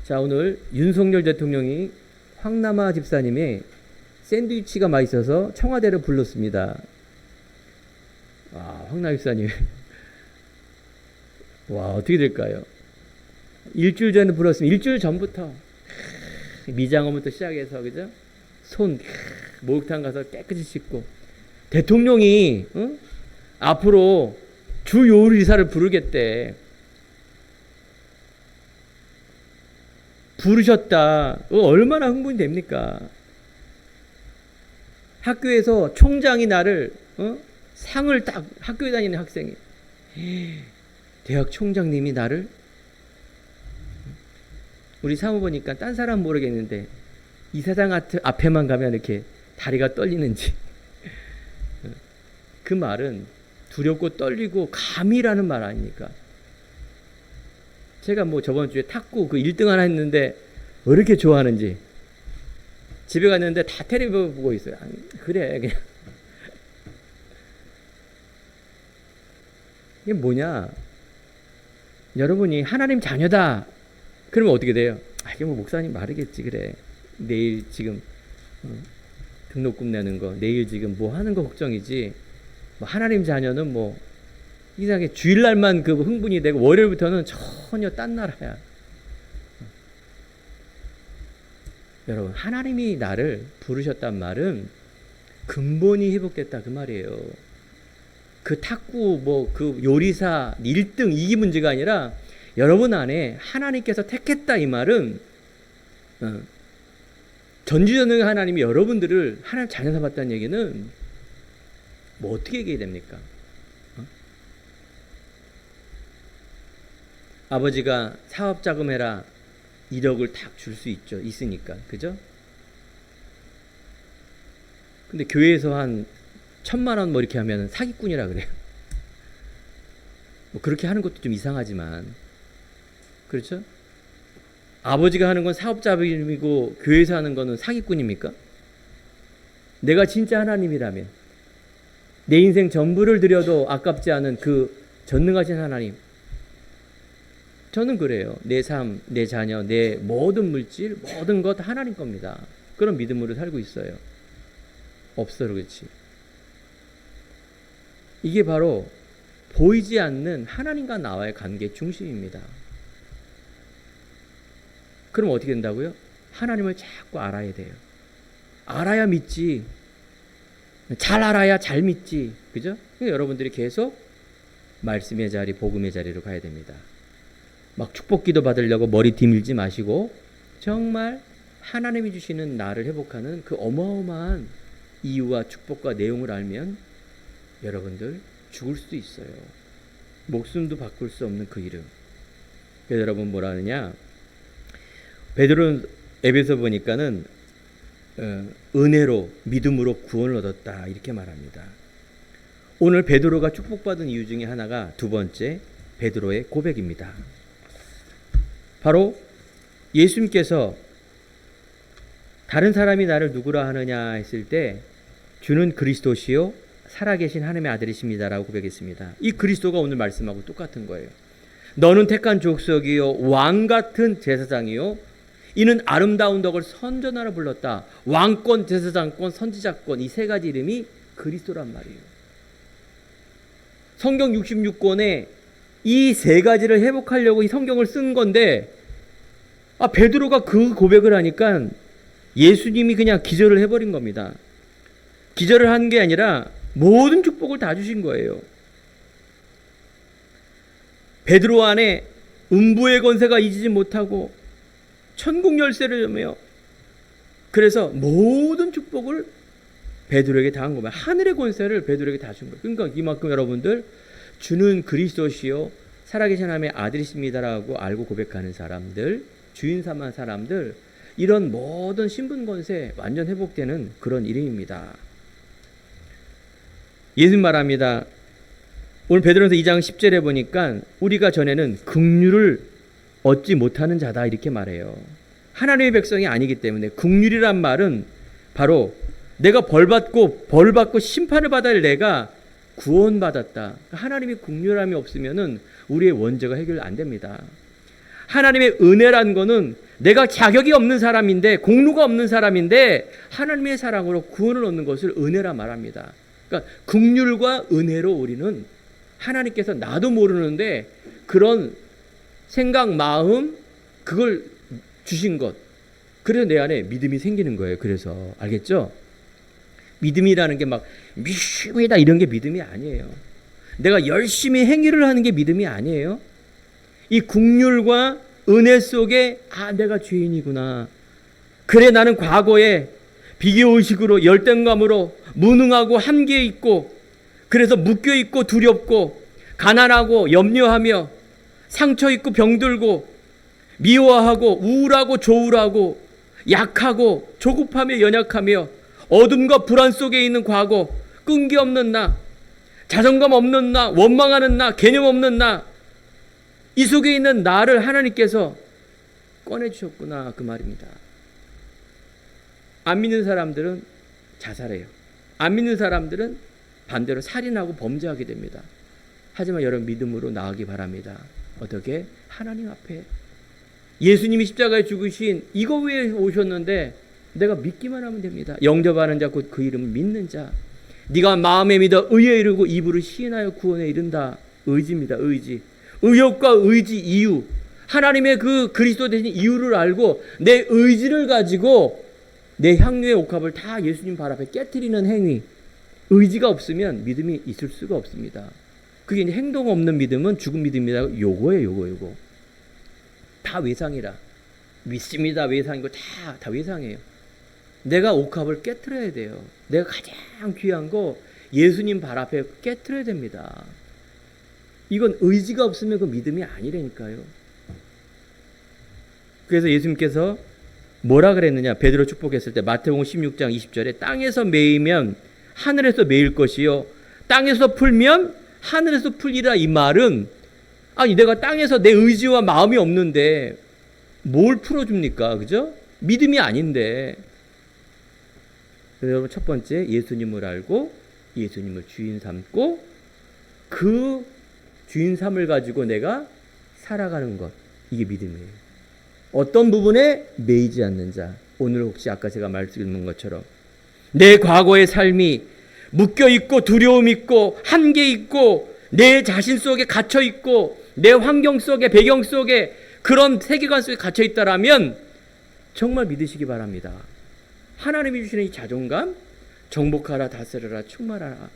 자, 오늘 윤석열 대통령이 황남아 집사님의 샌드위치가 맛있어서 청와대를 불렀습니다. 와, 황남아 집사님. 와, 어떻게 될까요? 일주일 전에 불렀으면 일주일 전부터 미장원부터 시작해서 그죠? 손 목욕탕 가서 깨끗이 씻고 대통령이 앞으로 주 요리사를 부르겠대. 부르셨다. 얼마나 흥분이 됩니까? 학교에서 총장이 나를 상을 딱 학교에 다니는 학생이 대학 총장님이 나를 우리 사무 보니까 딴 사람 모르겠는데 이사장 앞에만 가면 이렇게 다리가 떨리는지 그 말은 두렵고 떨리고 감이라는 말 아닙니까? 제가 뭐 저번 주에 탁구 그 1등 하나 했는데 왜 이렇게 좋아하는지 집에 갔는데 다 텔레비 보고 있어요. 그래 그냥 이게 뭐냐? 여러분이 하나님 자녀다. 그러면 어떻게 돼요? 이게 뭐 목사님 말이겠지 그래. 내일 지금 등록금 내는 거, 내일 지금 뭐 하는 거 걱정이지. 뭐 하나님 자녀는 뭐 이상하게 주일날만 그 흥분이 되고 월요일부터는 전혀 딴 나라야. 여러분 하나님이 나를 부르셨단 말은 근본이 회복됐다 그 말이에요. 그 탁구 뭐 그 요리사 1등 이기 문제가 아니라 여러분 안에 하나님께서 택했다 이 말은 전지전능의 하나님이 여러분들을 하나님 자녀 삼았다는 얘기는 뭐 어떻게 얘기해야 됩니까? 아버지가 사업 자금해라 1억을 딱 줄 수 있으니까 그죠? 근데 교회에서 한 1,000만 원 뭐 이렇게 하면 사기꾼이라 그래요. 뭐 그렇게 하는 것도 좀 이상하지만 그렇죠? 아버지가 하는 건 사업 자금이고 교회에서 하는 거는 사기꾼입니까? 내가 진짜 하나님이라면 내 인생 전부를 드려도 아깝지 않은 그 전능하신 하나님, 저는 그래요. 내 삶, 내 자녀, 내 모든 물질, 모든 것 하나님 겁니다. 그런 믿음으로 살고 있어요. 없어 그렇지. 이게 바로 보이지 않는 하나님과 나와의 관계 중심입니다. 그럼 어떻게 된다고요? 하나님을 자꾸 알아야 돼요. 알아야 믿지. 잘 알아야 잘 믿지. 그죠? 그러니까 여러분들이 계속 말씀의 자리, 복음의 자리로 가야 됩니다. 막 축복기도 받으려고 머리 뒤밀지 마시고 정말 하나님이 주시는 나를 회복하는 그 어마어마한 이유와 축복과 내용을 알면 여러분들 죽을 수도 있어요. 목숨도 바꿀 수 없는 그 이름. 그래서 여러분 뭐라 하느냐? 베드로는 에베소 보니까는 은혜로 믿음으로 구원을 얻었다 이렇게 말합니다. 오늘 베드로가 축복받은 이유 중에 하나가 두 번째 베드로의 고백입니다. 바로 예수님께서 다른 사람이 나를 누구라 하느냐 했을 때 주는 그리스도시요 살아계신 하나님의 아들이십니다라고 고백했습니다. 이 그리스도가 오늘 말씀하고 똑같은 거예요. 너는 택한 족속이요 왕같은 제사장이요 이는 아름다운 덕을 선전하러 불렀다. 왕권, 제사장권, 선지자권 이 세 가지 이름이 그리스도란 말이에요. 성경 66권에 이 세 가지를 회복하려고 이 성경을 쓴 건데 베드로가 그 고백을 하니까 예수님이 그냥 기절을 해버린 겁니다. 기절을 한 게 아니라 모든 축복을 다 주신 거예요. 베드로 안에 음부의 권세가 이기지 못하고 천국 열쇠를 점해요. 그래서 모든 축복을 베드로에게 다 한 겁니다. 하늘의 권세를 베드로에게 다 준 거예요. 그러니까 이만큼 여러분들 주는 그리스도시요 살아계신 하나님의 아들이십니다라고 알고 고백하는 사람들, 주인 삼은 사람들, 이런 모든 신분 권세 완전 회복되는 그런 이름입니다. 예수님 말합니다. 오늘 베드로전서 2장 10절에 보니까 우리가 전에는 긍휼을 얻지 못하는 자다 이렇게 말해요. 하나님의 백성이 아니기 때문에 긍휼이란 말은 바로 내가 벌받고 심판을 받아야 할 내가 구원받았다. 하나님의 긍휼함이 없으면은 우리의 원죄가 해결 안 됩니다. 하나님의 은혜란 거는 내가 자격이 없는 사람인데 공로가 없는 사람인데 하나님의 사랑으로 구원을 얻는 것을 은혜라 말합니다. 그러니까 긍휼과 은혜로 우리는 하나님께서 나도 모르는데 그런 생각, 마음 그걸 주신 것. 그래서 내 안에 믿음이 생기는 거예요. 그래서 알겠죠? 믿음이라는 게 막 믿음이다 이런 게 믿음이 아니에요. 내가 열심히 행위를 하는 게 믿음이 아니에요. 이 긍휼과 은혜 속에 내가 죄인이구나. 그래 나는 과거에 비교의식으로 열등감으로 무능하고 한계 있고 그래서 묶여 있고 두렵고 가난하고 염려하며 상처 있고 병들고 미워하고 우울하고 조울하고 약하고 조급하며 연약하며 어둠과 불안 속에 있는 과거, 끈기 없는 나, 자존감 없는 나, 원망하는 나, 개념 없는 나, 이 속에 있는 나를 하나님께서 꺼내주셨구나 그 말입니다. 안 믿는 사람들은 자살해요. 안 믿는 사람들은 반대로 살인하고 범죄하게 됩니다. 하지만 여러분 믿음으로 나아가기 바랍니다. 어떻게? 하나님 앞에. 예수님이 십자가에 죽으신 이거 위에 오셨는데 내가 믿기만 하면 됩니다. 영접하는 자 곧 그 이름을 믿는 자. 네가 마음에 믿어 의에 이르고 입으로 시인하여 구원에 이른다. 의지입니다. 의지. 의욕과 의지 이유. 하나님의 그 그리스도 되신 이유를 알고 내 의지를 가지고 내 향유의 옥합을 다 예수님 발 앞에 깨트리는 행위. 의지가 없으면 믿음이 있을 수가 없습니다. 그게 이제 행동 없는 믿음은 죽은 믿음이다. 요거예요, 요거. 다 외상이라. 믿습니다. 외상이고 다 외상이에요. 내가 옥합을 깨트려야 돼요. 내가 가장 귀한 거 예수님 발 앞에 깨트려야 됩니다. 이건 의지가 없으면 그 믿음이 아니라니까요. 그래서 예수님께서 뭐라 그랬느냐? 베드로 축복했을 때 마태복음 16장 20절에 땅에서 매이면 하늘에서 매일 것이요 땅에서 풀면 하늘에서 풀리라. 이 말은 아니 내가 땅에서 내 의지와 마음이 없는데 뭘 풀어줍니까? 그죠? 믿음이 아닌데. 그래서 여러분 첫 번째 예수님을 알고 예수님을 주인 삼고 그 주인 삼을 가지고 내가 살아가는 것, 이게 믿음이에요. 어떤 부분에 매이지 않는 자. 오늘 혹시 아까 제가 말씀드린 것처럼 내 과거의 삶이 묶여있고 두려움 있고 한계 있고 내 자신 속에 갇혀 있고 내 환경 속에 배경 속에 그런 세계관 속에 갇혀 있다라면 정말 믿으시기 바랍니다. 하나님이 주시는 이 자존감, 정복하라, 다스려라, 충만하라.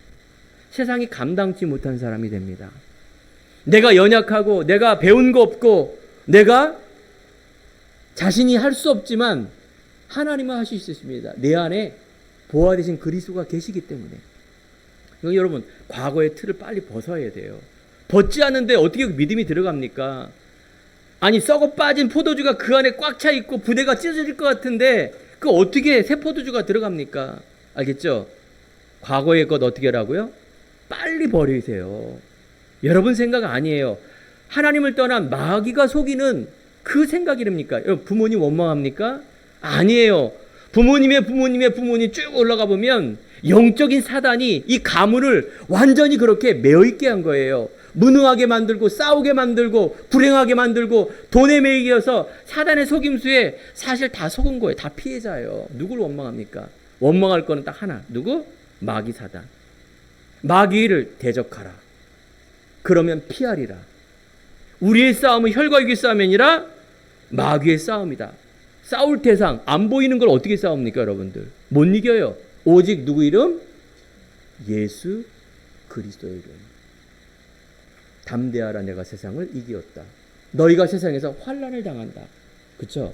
세상이 감당치 못한 사람이 됩니다. 내가 연약하고 내가 배운 거 없고 내가 자신이 할 수 없지만 하나님은 하실 수 있습니다. 내 안에 보아 되신 그리스도가 계시기 때문에. 여러분 과거의 틀을 빨리 벗어야 돼요. 벗지 않는데 어떻게 믿음이 들어갑니까? 아니 썩어 빠진 포도주가 그 안에 꽉 차 있고 부대가 찢어질 것 같은데 그 어떻게 새 포도주가 들어갑니까? 알겠죠? 과거의 것 어떻게 하라고요? 빨리 버리세요. 여러분 생각 아니에요. 하나님을 떠난 마귀가 속이는 그 생각이랍니까? 부모님 원망합니까? 아니에요. 부모님 쭉 올라가 보면 영적인 사단이 이 가문을 완전히 그렇게 매어있게 한 거예요. 무능하게 만들고 싸우게 만들고 불행하게 만들고 돈에 매이겨서 사단의 속임수에 사실 다 속은 거예요. 다 피해자예요. 누굴 원망합니까? 원망할 거는 딱 하나. 누구? 마귀 사단. 마귀를 대적하라. 그러면 피하리라. 우리의 싸움은 혈과 육의 싸움이 아니라 마귀의 싸움이다. 싸울 대상, 안 보이는 걸 어떻게 싸웁니까 여러분들? 못 이겨요. 오직 누구 이름? 예수 그리스도의 이름. 담대하라, 내가 세상을 이기었다. 너희가 세상에서 환난을 당한다. 그렇죠?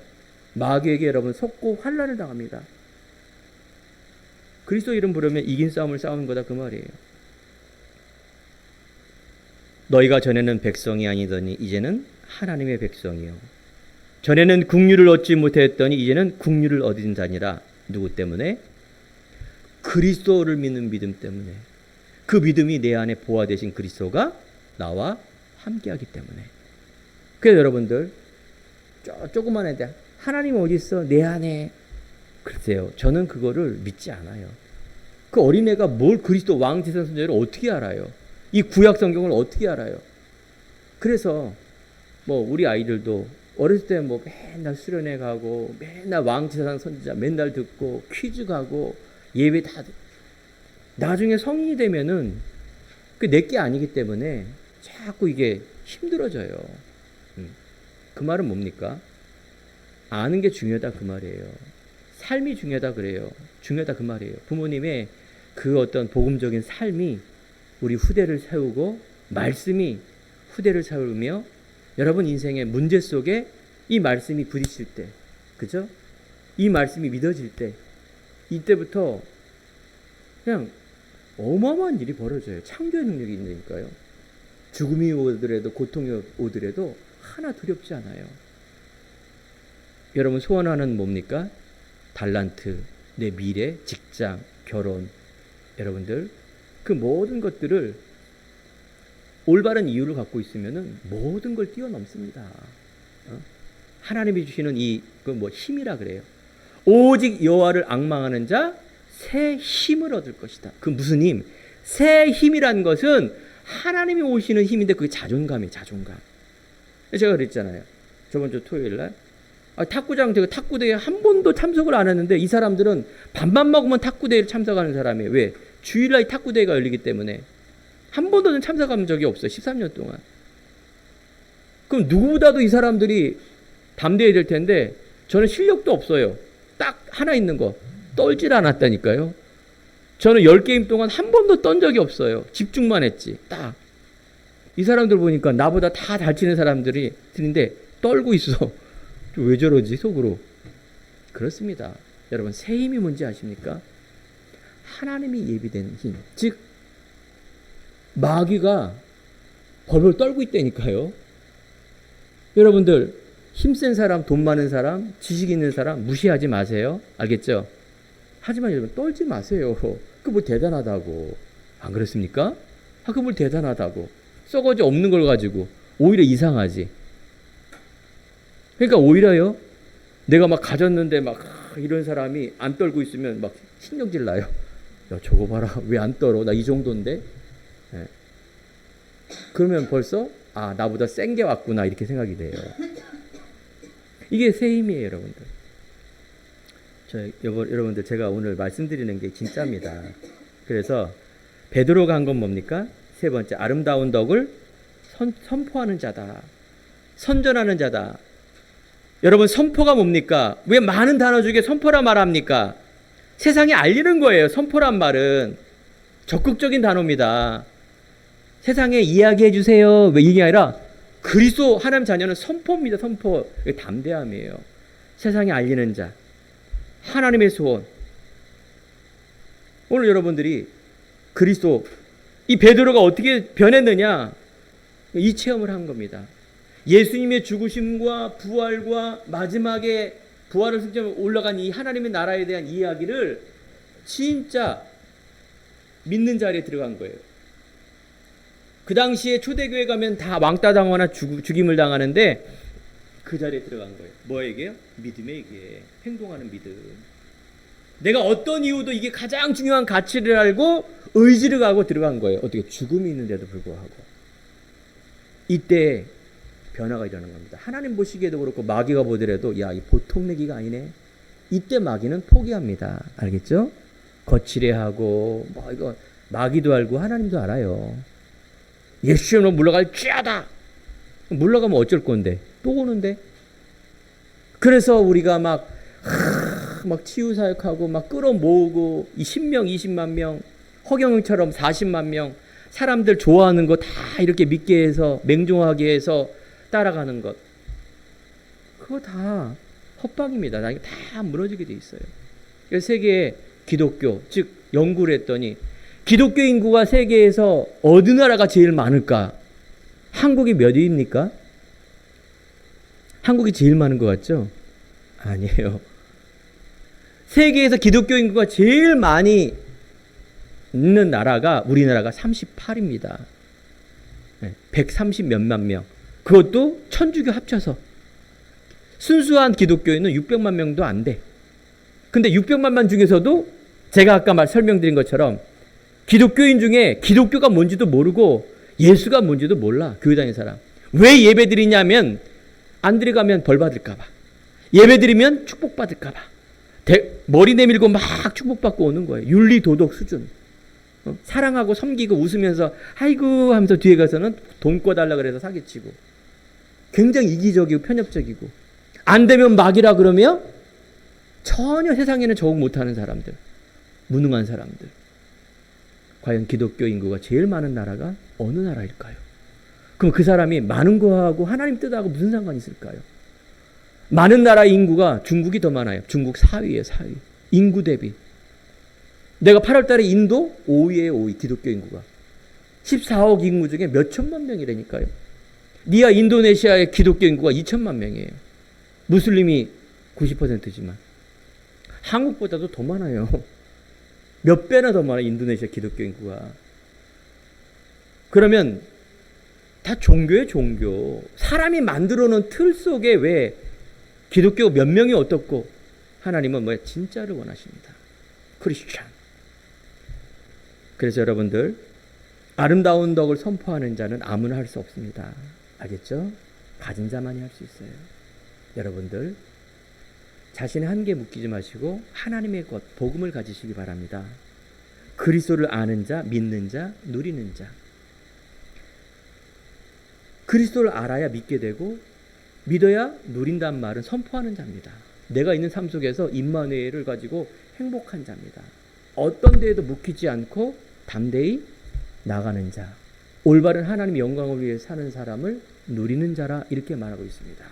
마귀에게 여러분 속고 환난을 당합니다. 그리스도 이름 부르면 이긴 싸움을 싸우는 거다 그 말이에요. 너희가 전에는 백성이 아니더니 이제는 하나님의 백성이요. 전에는 국류를 얻지 못했더니 이제는 국류를 얻은 자니라. 누구 때문에? 그리스도를 믿는 믿음 때문에. 그 믿음이 내 안에 보아 되신 그리스도가 나와 함께하기 때문에. 그래서 여러분들 조그만 애들 하나님 어디 있어? 내 안에. 글쎄요, 저는 그거를 믿지 않아요. 그 어린애가 뭘 그리스도 왕 제사 선지자를 어떻게 알아요? 이 구약 성경을 어떻게 알아요? 그래서 뭐 우리 아이들도 어렸을 때 뭐 맨날 수련회 가고 맨날 왕 제사 선지자 맨날 듣고 퀴즈 가고 예배 다 듣고 나중에 성인이 되면은 그 내게 아니기 때문에 자꾸 이게 힘들어져요. 그 말은 뭡니까? 아는 게 중요하다 그 말이에요. 삶이 중요하다 그래요. 중요하다 그 말이에요. 부모님의 그 어떤 복음적인 삶이 우리 후대를 세우고 말씀이 후대를 세우며 여러분 인생의 문제 속에 이 말씀이 부딪힐 때, 그죠? 이 말씀이 믿어질 때 이때부터 그냥 어마어마한 일이 벌어져요. 창조의 능력이 있으니까요. 죽음이 오더라도 고통이 오더라도 하나 두렵지 않아요. 여러분 소원하는 뭡니까? 달란트, 내 미래, 직장, 결혼. 여러분들 그 모든 것들을 올바른 이유를 갖고 있으면은 모든 걸 뛰어넘습니다. 하나님이 주시는 힘이라 그래요. 오직 여호와를 앙망하는 자 새 힘을 얻을 것이다. 그 무슨 힘? 새 힘이란 것은 하나님이 오시는 힘인데 그게 자존감이에요. 자존감. 제가 그랬잖아요. 저번 주 토요일 날 탁구장 제가 탁구대회에 한 번도 참석을 안 했는데 이 사람들은 밥만 먹으면 탁구대회에 참석하는 사람이에요. 왜? 주일날 탁구대회가 열리기 때문에 한 번도 참석한 적이 없어요. 13년 동안. 그럼 누구보다도 이 사람들이 담대해야 될 텐데 저는 실력도 없어요. 딱 하나 있는 거 떨질 않았다니까요. 저는 10게임 동안 한 번도 떤 적이 없어요. 집중만 했지. 딱. 이 사람들 보니까 나보다 다 잘 치는 사람들이 들인데 떨고 있어. 왜 저러지 속으로. 그렇습니다. 여러분 새 힘이 뭔지 아십니까? 하나님이 예비된 힘. 즉 마귀가 벌벌 떨고 있다니까요. 여러분들 힘센 사람, 돈 많은 사람, 지식 있는 사람 무시하지 마세요. 알겠죠? 하지만 여러분 떨지 마세요. 그 뭐 대단하다고. 안 그렇습니까? 그 뭘 대단하다고. 썩어지 없는 걸 가지고 오히려 이상하지. 그러니까 오히려요. 내가 막 가졌는데 막 이런 사람이 안 떨고 있으면 막 신경질 나요. 야 저거 봐라. 왜 안 떨어? 나 이 정도인데. 네. 그러면 벌써 나보다 센 게 왔구나 이렇게 생각이 돼요. 이게 새 힘이에요, 여러분들. 여러분들 제가 오늘 말씀드리는 게 진짜입니다. 그래서 베드로가 한 건 뭡니까? 세 번째, 아름다운 덕을 선포하는 자다. 선전하는 자다. 여러분 선포가 뭡니까? 왜 많은 단어 중에 선포라 말합니까? 세상에 알리는 거예요. 선포란 말은 적극적인 단어입니다. 세상에 이야기해 주세요. 왜 이게 아니라 그리스도 하나님 자녀는 선포입니다. 선포. 담대함이에요. 세상에 알리는 자. 하나님의 소원. 오늘 여러분들이 그리스도 이 베드로가 어떻게 변했느냐? 이 체험을 한 겁니다. 예수님의 죽으심과 부활과 마지막에 부활을 승천해 올라간 이 하나님의 나라에 대한 이야기를 진짜 믿는 자리에 들어간 거예요. 그 당시에 초대교회 가면 다 왕따 당하거나 죽임을 당하는데 그 자리에 들어간 거예요. 뭐에게요? 믿음에게. 행동하는 믿음. 내가 어떤 이유도 이게 가장 중요한 가치를 알고 의지를 가고 들어간 거예요. 어떻게 죽음이 있는데도 불구하고. 이때 변화가 일어나는 겁니다. 하나님 보시기에도 그렇고 마귀가 보더라도 야, 이 보통 내기가 아니네. 이때 마귀는 포기합니다. 알겠죠? 거칠해하고 이거 마귀도 알고 하나님도 알아요. 예수님으로 물러갈 쥐하다. 물러가면 어쩔 건데 또 오는데. 그래서 우리가 막 치유사역하고 막 끌어모으고 이 10명 20만 명 허경영처럼 40만 명 사람들 좋아하는 거 다 이렇게 믿게 해서 맹종하게 해서 따라가는 것, 그거 다 헛방입니다. 나중에 다 무너지게 돼 있어요. 세계의 기독교, 즉 연구를 했더니 기독교 인구가 세계에서 어느 나라가 제일 많을까? 한국이 몇 위입니까? 한국이 제일 많은 것 같죠? 아니에요. 세계에서 기독교 인구가 제일 많이 있는 나라가 우리나라가 38입니다. 130 몇만 명. 그것도 천주교 합쳐서. 순수한 기독교인은 600만 명도 안 돼. 근데 600만 명 중에서도 제가 아까 설명드린 것처럼 기독교인 중에 기독교가 뭔지도 모르고 예수가 뭔지도 몰라. 교회 다니는 사람. 왜 예배 드리냐면 안 들어가면 벌 받을까 봐. 예배 드리면 축복 받을까 봐. 머리 내밀고 막 축복받고 오는 거예요. 윤리 도덕 수준. 사랑하고 섬기고 웃으면서 아이고 하면서 뒤에 가서는 돈 꿔달라 그래서 사기치고. 굉장히 이기적이고 편협적이고. 안 되면 막이라 그러면 전혀 세상에는 적응 못하는 사람들. 무능한 사람들. 과연 기독교 인구가 제일 많은 나라가 어느 나라일까요? 그럼 그 사람이 많은 거하고 하나님 뜻하고 무슨 상관이 있을까요? 많은 나라 인구가 중국이 더 많아요. 중국 4위예요. 4위. 인구 대비. 내가 8월 달에 인도 5위에요, 5위. 기독교 인구가. 14억 인구 중에 몇 천만 명이라니까요. 니아 인도네시아의 기독교 인구가 2천만 명이에요. 무슬림이 90%지만. 한국보다도 더 많아요. 몇 배나 더 많아요, 인도네시아 기독교 인구가. 그러면 다 종교예요, 종교. 사람이 만들어 놓은 틀 속에 왜 기독교 몇 명이 어떻고 하나님은 뭐야? 진짜를 원하십니다. 크리스찬. 그래서 여러분들, 아름다운 덕을 선포하는 자는 아무나 할 수 없습니다. 알겠죠? 가진 자만이 할 수 있어요. 여러분들, 자신의 한계에 묶이지 마시고 하나님의 것, 복음을 가지시기 바랍니다. 그리스도를 아는 자, 믿는 자, 누리는 자. 그리스도를 알아야 믿게 되고 믿어야 누린다는 말은 선포하는 자입니다. 내가 있는 삶 속에서 임마누엘을 가지고 행복한 자입니다. 어떤 데에도 묶이지 않고 담대히 나가는 자. 올바른 하나님의 영광을 위해 사는 사람을 누리는 자라 이렇게 말하고 있습니다.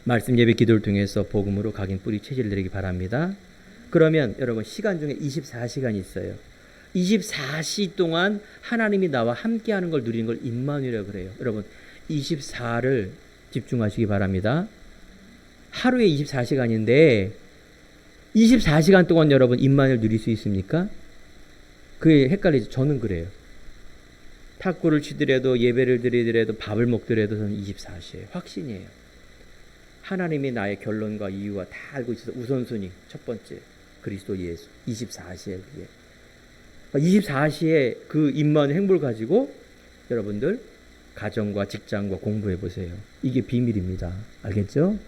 말씀 예배 기도를 통해서 복음으로 각인 뿌리 체질 내리기 바랍니다. 그러면 여러분 시간 중에 24시간이 있어요. 24시 동안 하나님이 나와 함께하는 걸 누리는 걸 임마누엘이라고 그래요. 여러분 24를 집중하시기 바랍니다. 하루에 24시간인데 24시간 동안 여러분 임마누엘 누릴 수 있습니까? 그게 헷갈리죠. 저는 그래요. 탁구를 치더라도 예배를 드리더라도 밥을 먹더라도 저는 24시예요. 확신이에요. 하나님이 나의 결론과 이유와 다 알고 있어서 우선순위 첫 번째 그리스도 예수 24시에 그게 24시에 그 임마누엘 행복을 가지고 여러분들 가정과 직장과 공부해 보세요. 이게 비밀입니다. 알겠죠?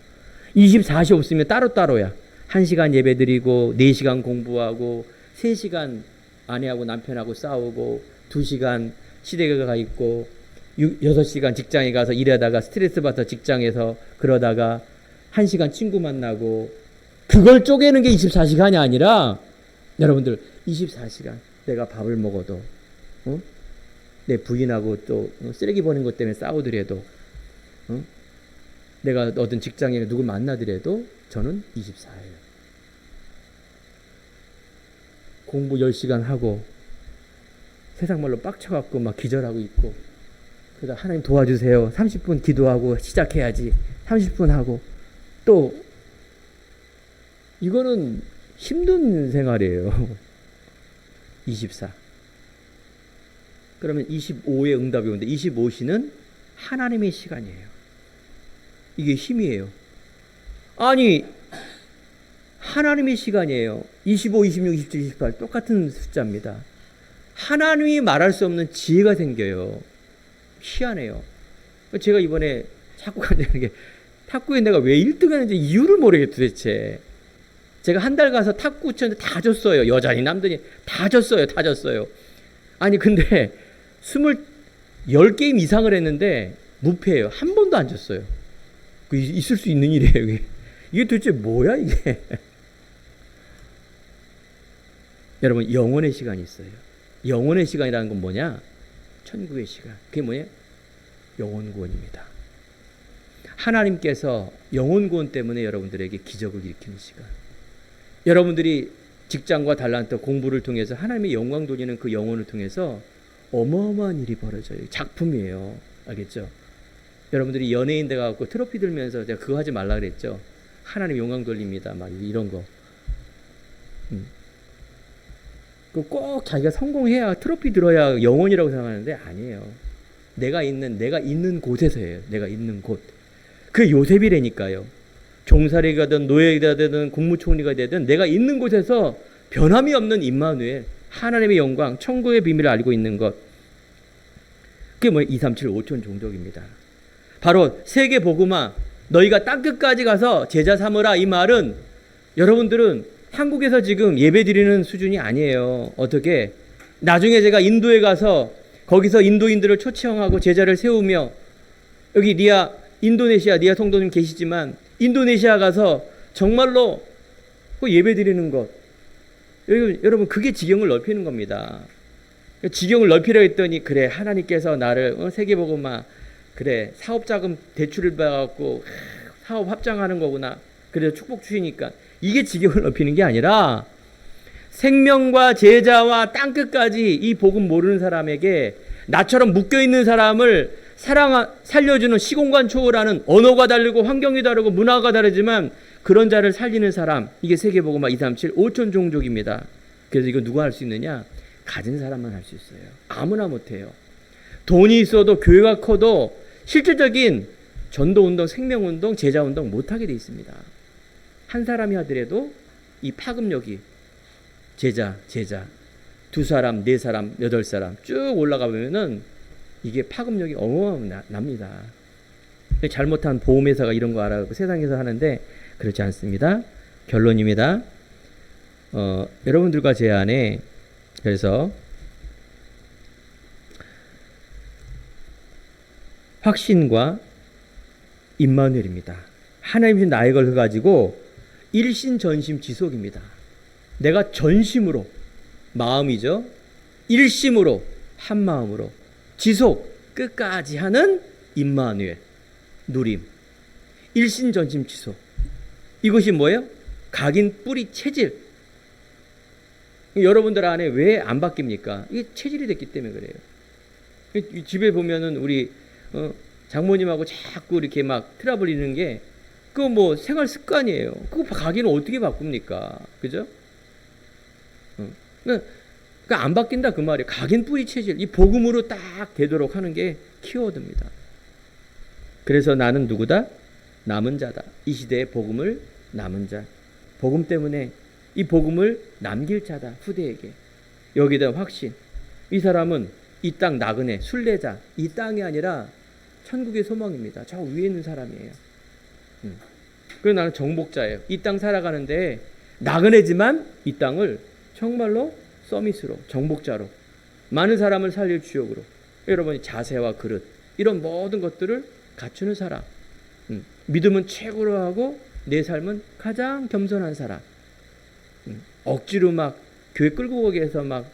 24시 없으면 따로따로야. 1시간 예배 드리고 4시간 공부하고 3시간 아내하고 남편하고 싸우고 2시간 시댁에 가 있고 6시간 직장에 가서 일하다가 스트레스 받아서 직장에서 그러다가 1시간 친구 만나고 그걸 쪼개는 게 24시간이 아니라 여러분들 24시간 내가 밥을 먹어도 내 부인하고 또 쓰레기 버리는 것 때문에 싸우더라도 내가 어떤 직장에 누굴 만나더라도 저는 24예요. 공부 10시간 하고 세상 말로 빡쳐갖고 막 기절하고 있고 그러다 하나님 도와주세요. 30분 기도하고 시작해야지. 30분 하고 또 이거는 힘든 생활이에요. 24. 그러면 25의 응답이 오는데 25시는 하나님의 시간이에요. 이게 힘이에요. 아니 하나님의 시간이에요. 25, 26, 27, 28 똑같은 숫자입니다. 하나님이 말할 수 없는 지혜가 생겨요. 희한해요. 제가 이번에 자꾸 간다는 게 탁구에 내가 왜 1등 하는지 이유를 모르겠어 도대체. 제가 한 달 가서 탁구 쳤는데 다 졌어요. 여자니 남들이 다 졌어요. 다 졌어요. 아니 근데 10게임 이상을 했는데 무패예요. 한 번도 안 졌어요. 있을 수 있는 일이에요. 이게 도대체 뭐야 이게. 여러분 영혼의 시간이 있어요. 영혼의 시간이라는 건 뭐냐? 천국의 시간. 그게 뭐예요? 영혼구원입니다. 하나님께서 영혼구원 때문에 여러분들에게 기적을 일으키는 시간. 여러분들이 직장과 달란트 공부를 통해서 하나님의 영광 돌리는 그 영혼을 통해서 어마어마한 일이 벌어져요. 작품이에요. 알겠죠? 여러분들이 연예인 돼가지고 트로피 들면서 제가 그거 하지 말라 그랬죠. 하나님 영광 돌립니다. 막 이런 거. 꼭 자기가 성공해야 트로피 들어야 영혼이라고 생각하는데 아니에요. 내가 있는 곳에서예요. 내가 있는 곳. 그 요셉이라니까요. 종살이가 되든 노예가 되든 국무총리가 되든 내가 있는 곳에서 변함이 없는 임마누엘 하나님의 영광 천국의 비밀을 알고 있는 것. 그게 뭐예요? 2, 3, 7, 5천 종족입니다. 바로 세계 복음화 너희가 땅끝까지 가서 제자 삼으라 이 말은 여러분들은 한국에서 지금 예배드리는 수준이 아니에요. 어떻게? 나중에 제가 인도에 가서 거기서 인도인들을 초청하고 제자를 세우며 여기 인도네시아 니아 성도님 계시지만 인도네시아 가서 정말로 그 예배드리는 것. 여러분 그게 지경을 넓히는 겁니다. 지경을 넓히려 했더니 그래 하나님께서 나를 세계복음화 그래 사업자금 대출을 받아갖고 사업 확장하는 거구나. 그래서 축복 주시니까 이게 지경을 넓히는 게 아니라 생명과 제자와 땅끝까지 이 복음 모르는 사람에게 나처럼 묶여있는 사람을 살려주는 시공간 초월하는 언어가 다르고 환경이 다르고 문화가 다르지만 그런 자를 살리는 사람, 이게 세계복음화 237 5천 종족입니다. 그래서 이거 누가 할 수 있느냐? 가진 사람만 할 수 있어요. 아무나 못해요. 돈이 있어도 교회가 커도 실질적인 전도운동, 생명운동, 제자운동 못하게 돼 있습니다. 한 사람이 하더라도 이 파급력이 제자, 두 사람, 네 사람, 여덟 사람 쭉 올라가 보면은 이게 파급력이 어마어마합니다. 잘못한 보험회사가 이런 거 알아가고 세상에서 하는데 그렇지 않습니다. 결론입니다. 여러분들과 제 안에 그래서 확신과 임마누엘입니다. 하나님이 나의 걸 가지고 일신전심 지속입니다. 내가 전심으로 마음이죠. 일심으로 한 마음으로 지속 끝까지 하는 임마누엘 누림. 일신전심 지속. 이것이 뭐예요? 각인 뿌리 체질. 여러분들 안에 왜 안 바뀝니까? 이게 체질이 됐기 때문에 그래요. 집에 보면은 우리 장모님하고 자꾸 이렇게 막 트러블 있는 게 그거 뭐 생활 습관이에요. 그거 각인을 어떻게 바꿉니까? 그죠? 그러니까 안 바뀐다 그 말이에요. 각인 뿌리 체질. 이 복음으로 딱 되도록 하는 게 키워드입니다. 그래서 나는 누구다? 남은 자다. 이 시대의 복음을 남은 자. 복음 때문에 이 복음을 남길 자다. 후대에게. 여기다 확신. 이 사람은 이 땅 나그네, 순례자. 이 땅이 아니라 천국의 소망입니다. 저 위에 있는 사람이에요. 그래서 나는 정복자예요. 이 땅 살아가는데 나그네지만 이 땅을 정말로 서밋으로, 정복자로, 많은 사람을 살릴 주역으로, 여러분이 자세와 그릇 이런 모든 것들을 갖추는 사람. 믿음은 최고로 하고 내 삶은 가장 겸손한 사람. 억지로 막 교회 끌고 가기 위해서 막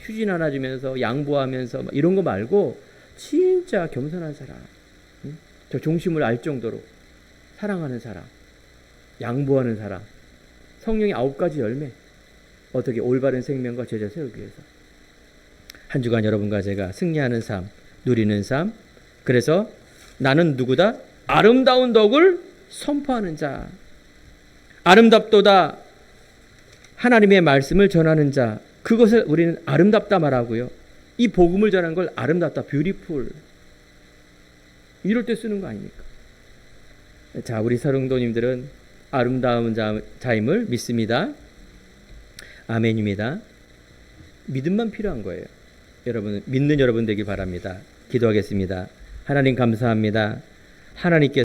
휴진 하나 주면서 양보하면서 막 이런 거 말고 진짜 겸손한 사람. 저 중심을 알 정도로 사랑하는 사람, 양보하는 사람. 성령의 9가지 열매. 어떻게 올바른 생명과 제자 세우기 위해서. 한 주간 여러분과 제가 승리하는 삶, 누리는 삶. 그래서 나는 누구다? 아름다운 덕을 선포하는 자. 아름답도다. 하나님의 말씀을 전하는 자. 그것을 우리는 아름답다 말하고요. 이 복음을 전하는 걸 아름답다, 뷰티풀. 이럴 때 쓰는 거 아닙니까? 자, 우리 사랑도님들은 아름다운 자임을 믿습니다. 아멘입니다. 믿음만 필요한 거예요. 여러분, 믿는 여러분 되길 바랍니다. 기도하겠습니다. 하나님 감사합니다. 하나님께